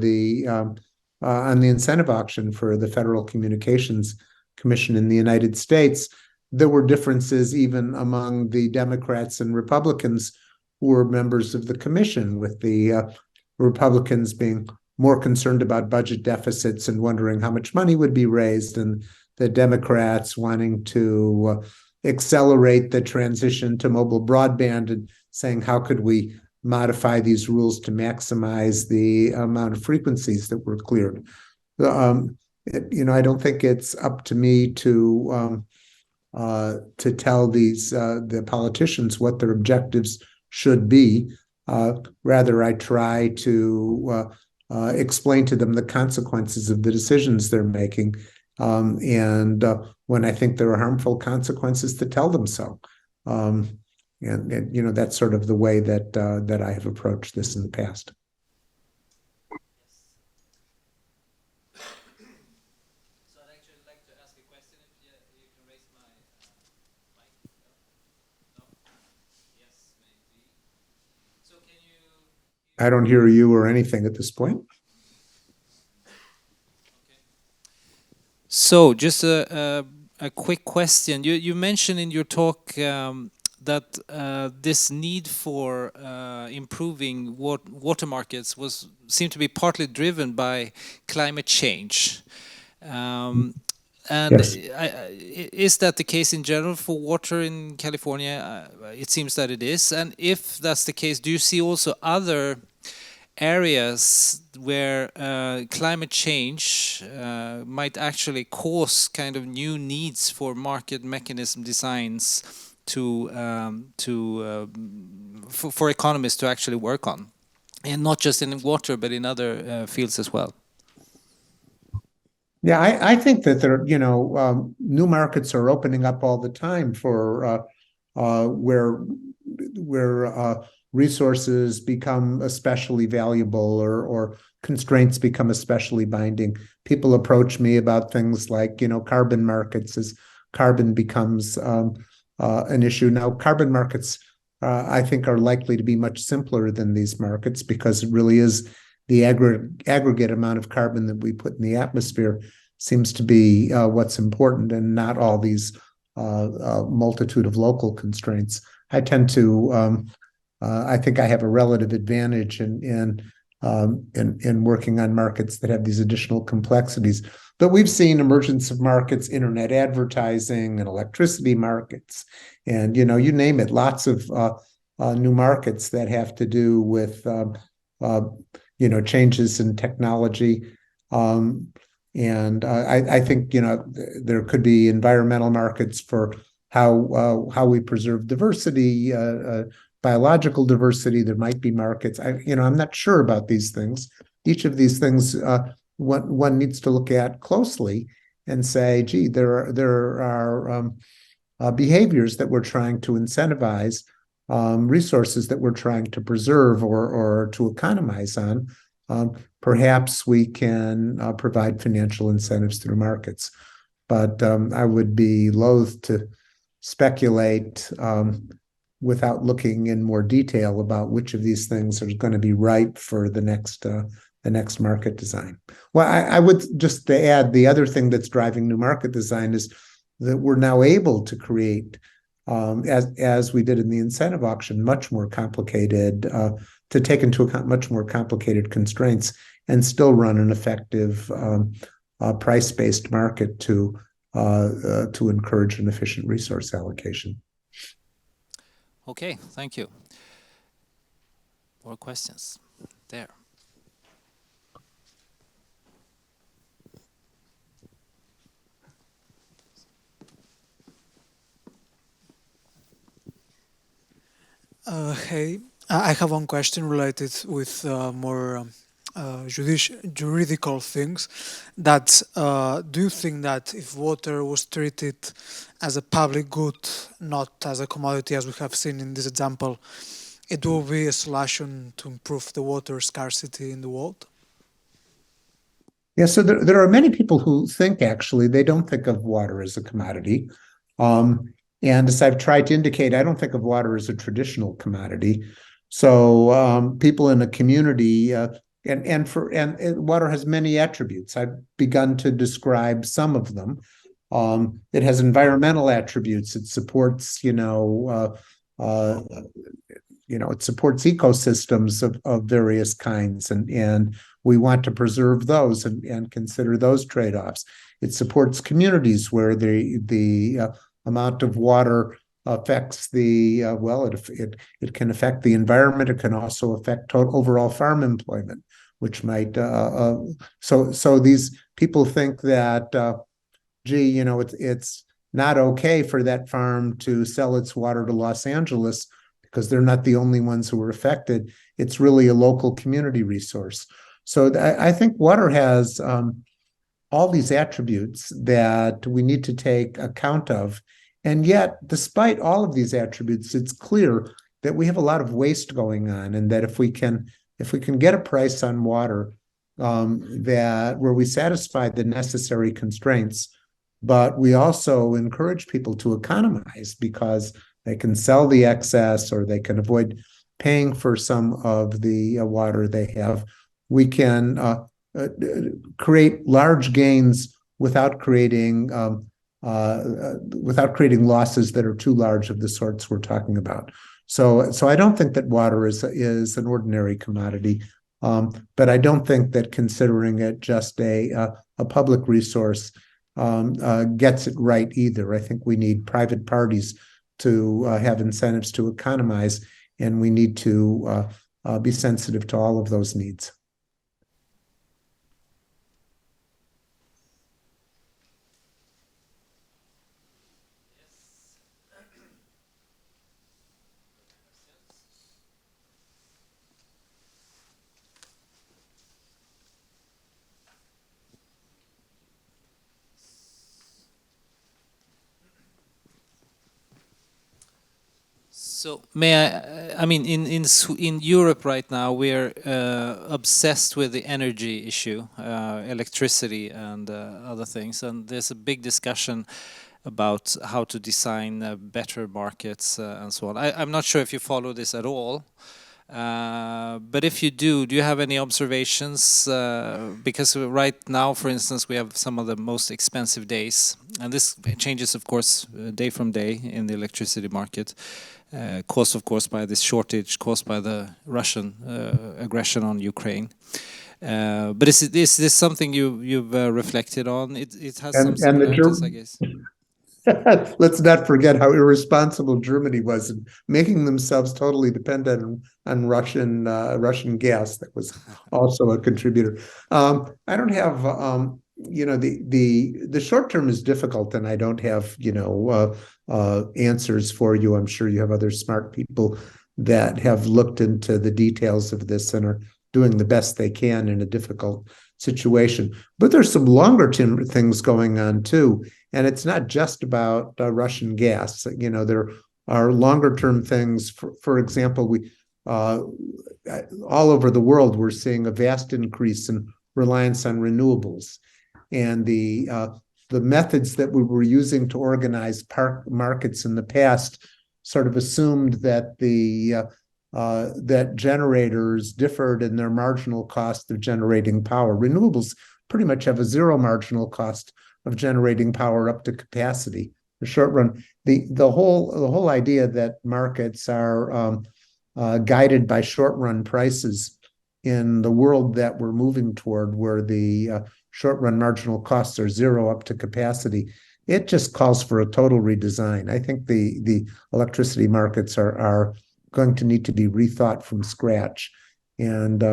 the incentive auction for the Federal Communications Commission in the United States, there were differences even among the Democrats and Republicans who were members of the commission, with the Republicans being more concerned about budget deficits and wondering how much money would be raised, and the Democrats wanting to accelerate the transition to mobile broadband and saying, how could we modify these rules to maximize the amount of frequencies that were cleared? I don't think it's up to me to tell the politicians what their objectives should be. Rather, I try to explain to them the consequences of the decisions they're making, and when I think there are harmful consequences, to tell them so. And that's sort of the way that I have approached this in the past. I don't hear you or anything at this point. So, just a quick question. You mentioned in your talk that this need for improving water markets seemed to be partly driven by climate change. And Yes. Is that the case in general for water in California? It seems that it is. And if that's the case, do you see also other areas where climate change might actually cause kind of new needs for market mechanism designs for economists to actually work on, and not just in water but in other fields as well? Yeah, I think that new markets are opening up all the time for where resources become especially valuable or constraints become especially binding. People approach me about things like, carbon markets as carbon becomes an issue. Now, carbon markets, I think, are likely to be much simpler than these markets because it really is the aggregate amount of carbon that we put in the atmosphere seems to be what's important, and not all these multitude of local constraints. I tend to I think I have a relative advantage in working on markets that have these additional complexities. But we've seen emergence of markets, internet advertising, and electricity markets, and you name it. Lots of new markets that have to do with changes in technology. And I think there could be environmental markets for how we preserve diversity. Biological diversity. There might be markets. I'm not sure about these things. Each of these things one needs to look at closely and say, gee, there are behaviors that we're trying to incentivize, resources that we're trying to preserve or to economize on. Perhaps we can provide financial incentives through markets. But I would be loath to speculate without looking in more detail about which of these things are going to be ripe for the next market design. Well, I would just to add, the other thing that's driving new market design is that we're now able to create, as we did in the incentive auction, much more complicated, to take into account much more complicated constraints and still run an effective price-based market to encourage an efficient resource allocation. Okay, thank you. More questions? There. Hey, I have one question related with more juridical things. That do you think that if water was treated as a public good, not as a commodity, as we have seen in this example, it will be a solution to improve the water scarcity in the world? Yeah, so there are many people who think, actually, they don't think of water as a commodity. And as I've tried to indicate, I don't think of water as a traditional commodity. So people in a community, and water has many attributes. I've begun to describe some of them. It has environmental attributes. It supports, it supports ecosystems of various kinds, and we want to preserve those and consider those trade-offs. It supports communities where the amount of water affects it can affect the environment. It can also affect overall farm employment. which might so these people think that gee, you know, it's not okay for that farm to sell its water to Los Angeles because they're not the only ones who are affected. It's really a local community resource. So I think water has all these attributes that we need to take account of. And yet, despite all of these attributes, it's clear that we have a lot of waste going on, and that if we can get a price on water that where we satisfy the necessary constraints, but we also encourage people to economize because they can sell the excess or they can avoid paying for some of the water they have, we can create large gains without creating losses that are too large of the sorts we're talking about. So I don't think that water is an ordinary commodity, but I don't think that considering it just a public resource gets it right either. I think we need private parties to have incentives to economize, and we need to be sensitive to all of those needs. So may I mean, in Europe right now, we're obsessed with the energy issue, electricity and other things, and there's a big discussion about how to design better markets and so on. I'm not sure if you follow this at all, but if you do you have any observations? Because right now, for instance, we have some of the most expensive days, and this changes, of course, day from day in the electricity market. Caused, of course, by this shortage caused by the Russian aggression on Ukraine. But is this something you've reflected on? It has some similarities, I guess. Let's not forget how irresponsible Germany was in making themselves totally dependent on Russian gas. That was also a contributor. I don't have you know, the short term is difficult, and I don't have, you know, answers for you. I'm sure you have other smart people that have looked into the details of this and are doing the best they can in a difficult situation. But there's some longer term things going on too, and it's not just about Russian gas. You know, there are longer term things. For example, we all over the world we're seeing a vast increase in reliance on renewables. And the methods that we were using to organize markets in the past sort of assumed that that generators differed in their marginal cost of generating power. Renewables pretty much have a zero marginal cost of generating power up to capacity. In the short run, the whole idea that markets are guided by short run prices in the world that we're moving toward, where the short-run marginal costs are zero up to capacity, it just calls for a total redesign. I think the electricity markets are going to need to be rethought from scratch. And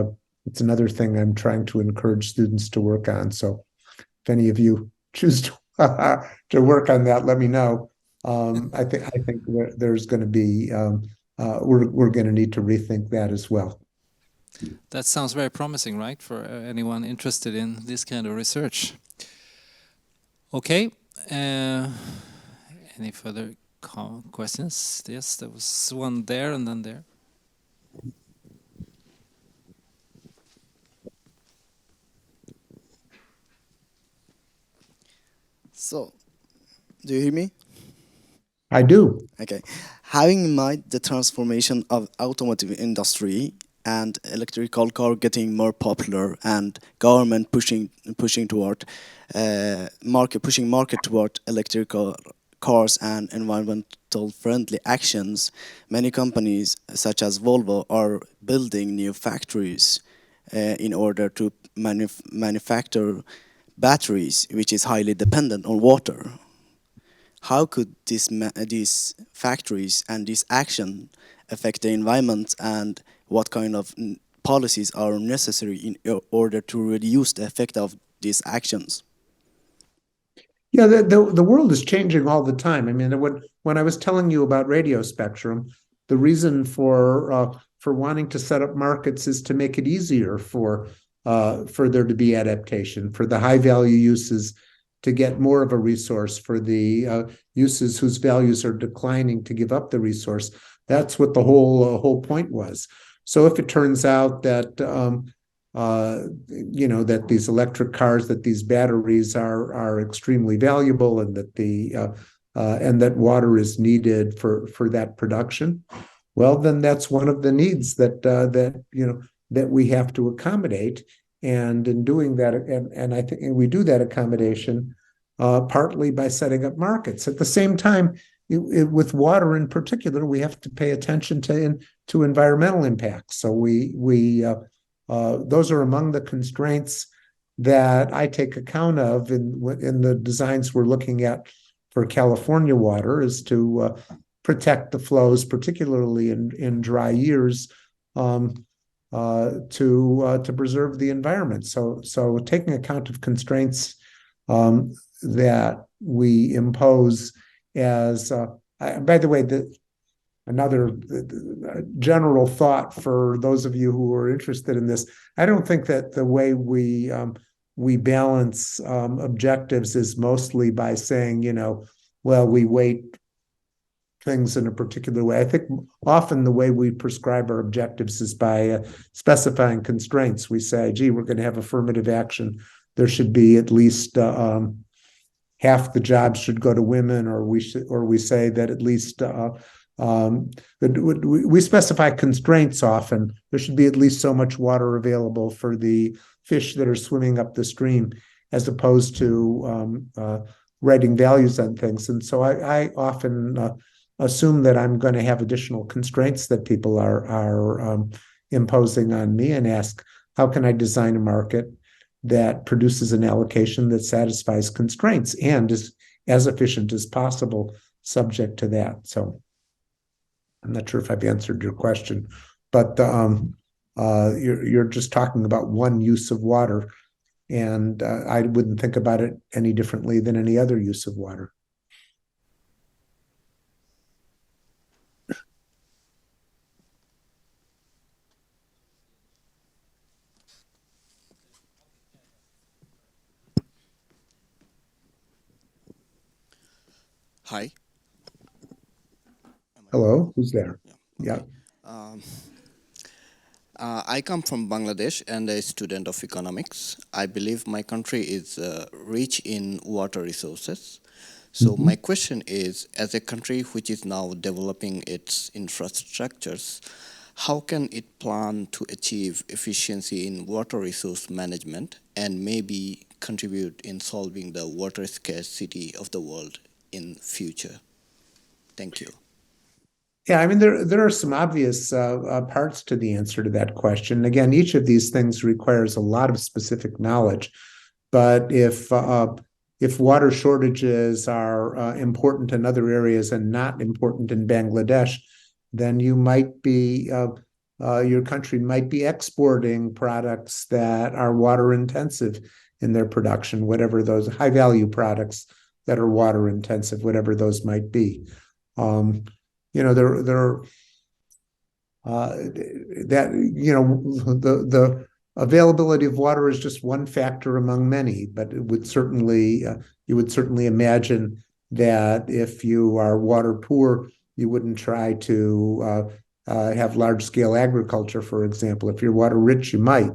it's another thing I'm trying to encourage students to work on. So if any of you choose to work on that, let me know. I think there's going to be, we're going to need to rethink that as well. That sounds very promising, right, for anyone interested in this kind of research. Okay. Any further questions? Yes, there was one there and then there. So, do you hear me? I do. Okay. Having in mind the transformation of automotive industry and electrical car getting more popular and government pushing toward market toward electrical cars and environmental friendly actions, many companies such as Volvo are building new factories in order to manufacture batteries, which is highly dependent on water. How could these factories and this action affect the environment, and what kind of policies are necessary in order to reduce the effect of these actions? Yeah, the world is changing all the time. I mean, when I was telling you about radio spectrum, the reason for wanting to set up markets is to make it easier for there to be adaptation, for the high value uses to get more of a resource, for the uses whose values are declining to give up the resource. That's what the whole point was. So if it turns out that that these electric cars, that these batteries are extremely valuable, and that and that water is needed for that production, well, then that's one of the needs that we have to accommodate. And in doing that, and I think we do that accommodation partly by setting up markets. At the same time, with water in particular, we have to pay attention to environmental impacts. So those are among the constraints that I take account of in the designs we're looking at for California water, is to protect the flows, particularly in dry years, to preserve the environment. So taking account of constraints that we impose as, by the way, another general thought for those of you who are interested in this, I don't think that the way we balance objectives is mostly by saying, well, we weight things in a particular way. I think often the way we prescribe our objectives is by specifying constraints. We say, gee, we're going to have affirmative action. There should be at least half the jobs should go to women, or we say that at least we specify constraints often. There should be at least so much water available for the fish that are swimming up the stream, as opposed to writing values on things. And so I often assume that I'm going to have additional constraints that people are imposing on me, and ask, how can I design a market that produces an allocation that satisfies constraints and is as efficient as possible subject to that? So I'm not sure if I've answered your question, but you're just talking about one use of water, and I wouldn't think about it any differently than any other use of water. Hi. Hello, who's there? Yeah. I come from Bangladesh and a student of economics. I believe my country is rich in water resources. So my question is, as a country which is now developing its infrastructures, how can it plan to achieve efficiency in water resource management and maybe contribute in solving the water scarcity of the world in future? Thank you. Yeah, I mean, there are some obvious parts to the answer to that question. Again, each of these things requires a lot of specific knowledge. But if water shortages are important in other areas and not important in Bangladesh, then you might be your country might be exporting products that are water intensive in their production, whatever those high value products that are water intensive, whatever those might be. The availability of water is just one factor among many, but it would certainly you would certainly imagine that if you are water poor, you wouldn't try to have large scale agriculture, for example. If you're water rich, you might,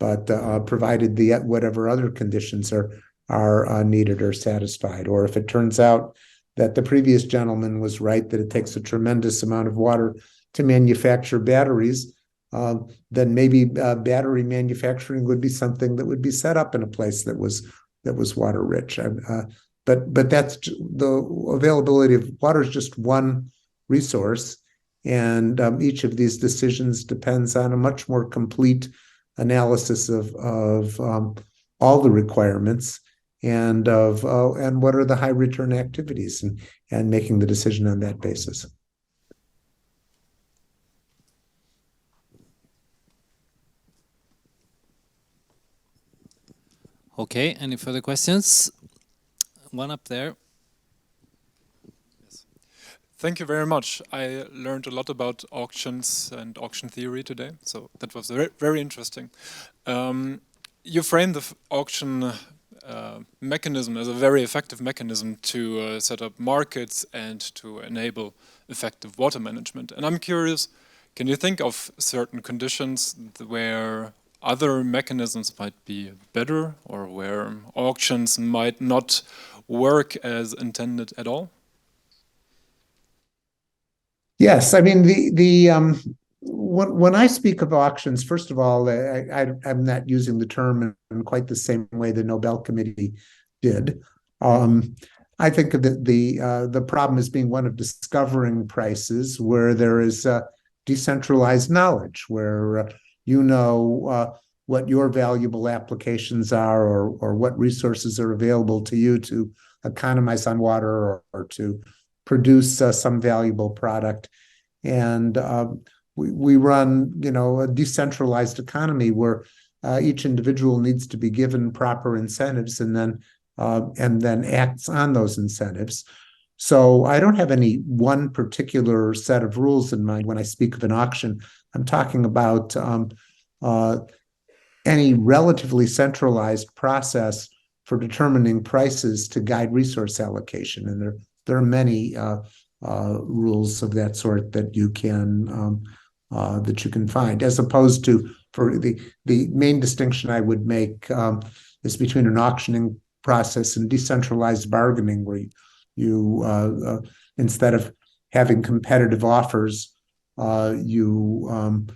but provided whatever other conditions are needed or satisfied. Or if it turns out that the previous gentleman was right, that it takes a tremendous amount of water to manufacture batteries, then maybe battery manufacturing would be something that would be set up in a place that was water rich. But that's the availability of water is just one resource, and each of these decisions depends on a much more complete analysis of all the requirements and what are the high return activities, and making the decision on that basis. Okay, any further questions? One up there. Thank you very much. I learned a lot about auctions and auction theory today, so that was very interesting. You framed the auction mechanism as a very effective mechanism to set up markets and to enable effective water management. And I'm curious, can you think of certain conditions where other mechanisms might be better, or where auctions might not work as intended at all? Yes, I mean when I speak of auctions, first of all, I'm not using the term in quite the same way the Nobel Committee did. I think of the problem as being one of discovering prices where there is decentralized knowledge, where you know what your valuable applications are, or what resources are available to you to economize on water, or to produce some valuable product. And we run, a decentralized economy where each individual needs to be given proper incentives and then acts on those incentives. So I don't have any one particular set of rules in mind when I speak of an auction. I'm talking about any relatively centralized process for determining prices to guide resource allocation. And there are many rules of that sort that you can find, as opposed to, for the main distinction I would make is between an auctioning process and decentralized bargaining, where you instead of having competitive offers, you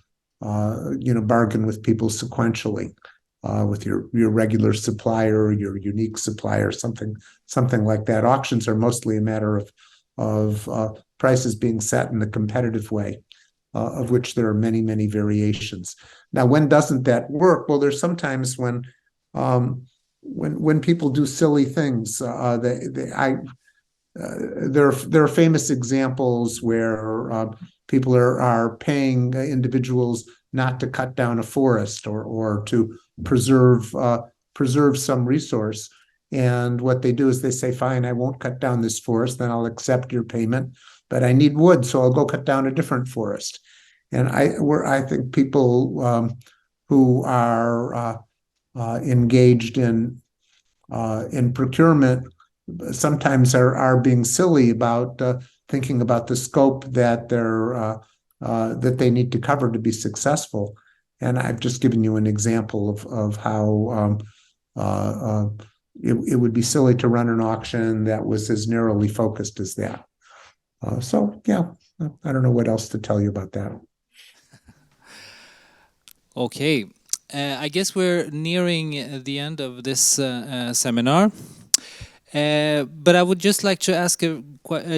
bargain with people sequentially, with your regular supplier, your unique supplier, something like that. Auctions are mostly a matter of prices being set in a competitive way, of which there are many, many variations. Now, when doesn't that work? Well, there's sometimes when people do silly things. There are famous examples where people are paying individuals not to cut down a forest, or to preserve some resource. And what they do is they say, fine, I won't cut down this forest, then I'll accept your payment, but I need wood, so I'll go cut down a different forest. And I think people who are engaged in procurement sometimes are being silly about thinking about the scope that they need to cover to be successful. And I've just given you an example of how it would be silly to run an auction that was as narrowly focused as that. So yeah, I don't know what else to tell you about that. Okay, I guess we're nearing the end of this seminar. But I would just like to ask a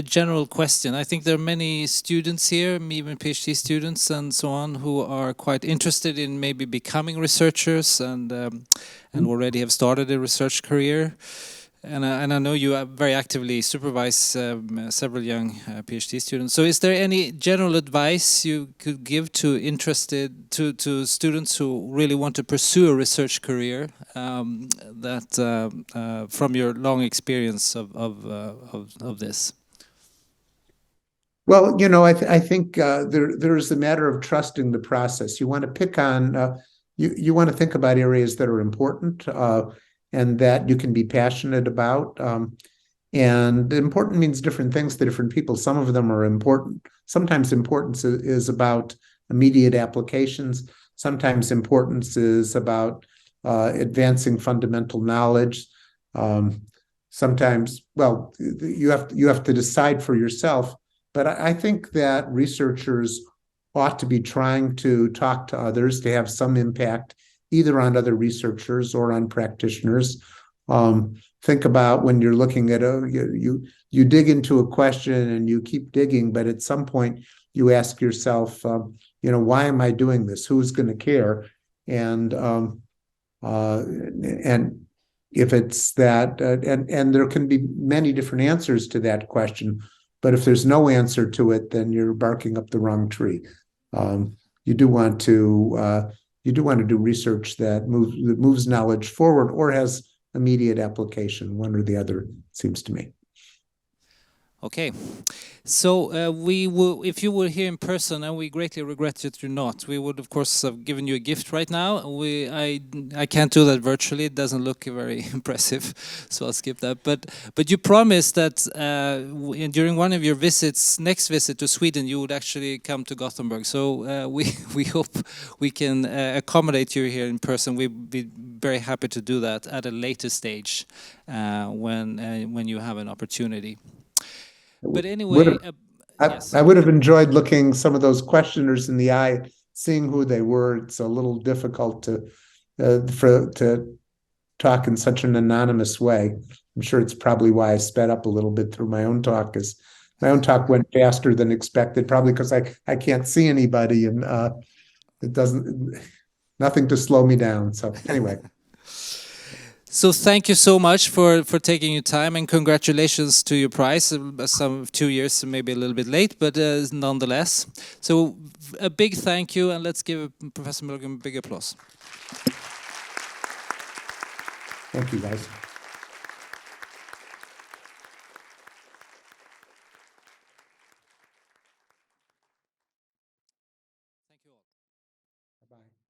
general question. I think there are many students here, even PhD students and so on, who are quite interested in maybe becoming researchers and already have started a research career. And I know you very actively supervise several young PhD students. So is there any general advice you could give to students who really want to pursue a research career, from your long experience of this? Well, I think there's a matter of trusting the process. You want to pick on, you want to think about areas that are important, and that you can be passionate about. And important means different things to different people. Some of them are important. Sometimes importance is about immediate applications. Sometimes importance is about advancing fundamental knowledge. Sometimes, well, you have to decide for yourself. But I think that researchers ought to be trying to talk to others, to have some impact either on other researchers or on practitioners. Think about when you're looking at you dig into a question and you keep digging, but at some point you ask yourself, why am I doing this? Who's going to care? And if it's that, and there can be many different answers to that question, but if there's no answer to it, then you're barking up the wrong tree. You do want to do research that moves knowledge forward, or has immediate application. One or the other, seems to me. Okay, so if you were here in person, and we greatly regret that you're not, we would of course have given you a gift right now. I can't do that virtually; it doesn't look very impressive, so I'll skip that. But you promised that during one of your next visit to Sweden, you would actually come to Gothenburg. So we hope we can accommodate you here in person. We'd be very happy to do that at a later stage when you have an opportunity. But anyway, yes. I would have enjoyed looking some of those questioners in the eye, seeing who they were. It's a little difficult to talk in such an anonymous way. I'm sure it's probably why I sped up a little bit through my own talk, because my own talk went faster than expected, probably because I can't see anybody, and nothing to slow me down. So anyway. So thank you so much for taking your time, and congratulations to your prize. Some 2 years, maybe a little bit late, but nonetheless. So a big thank you, and let's give Professor Milgrom a big applause. Thank you, guys. Thank you all. Bye-bye.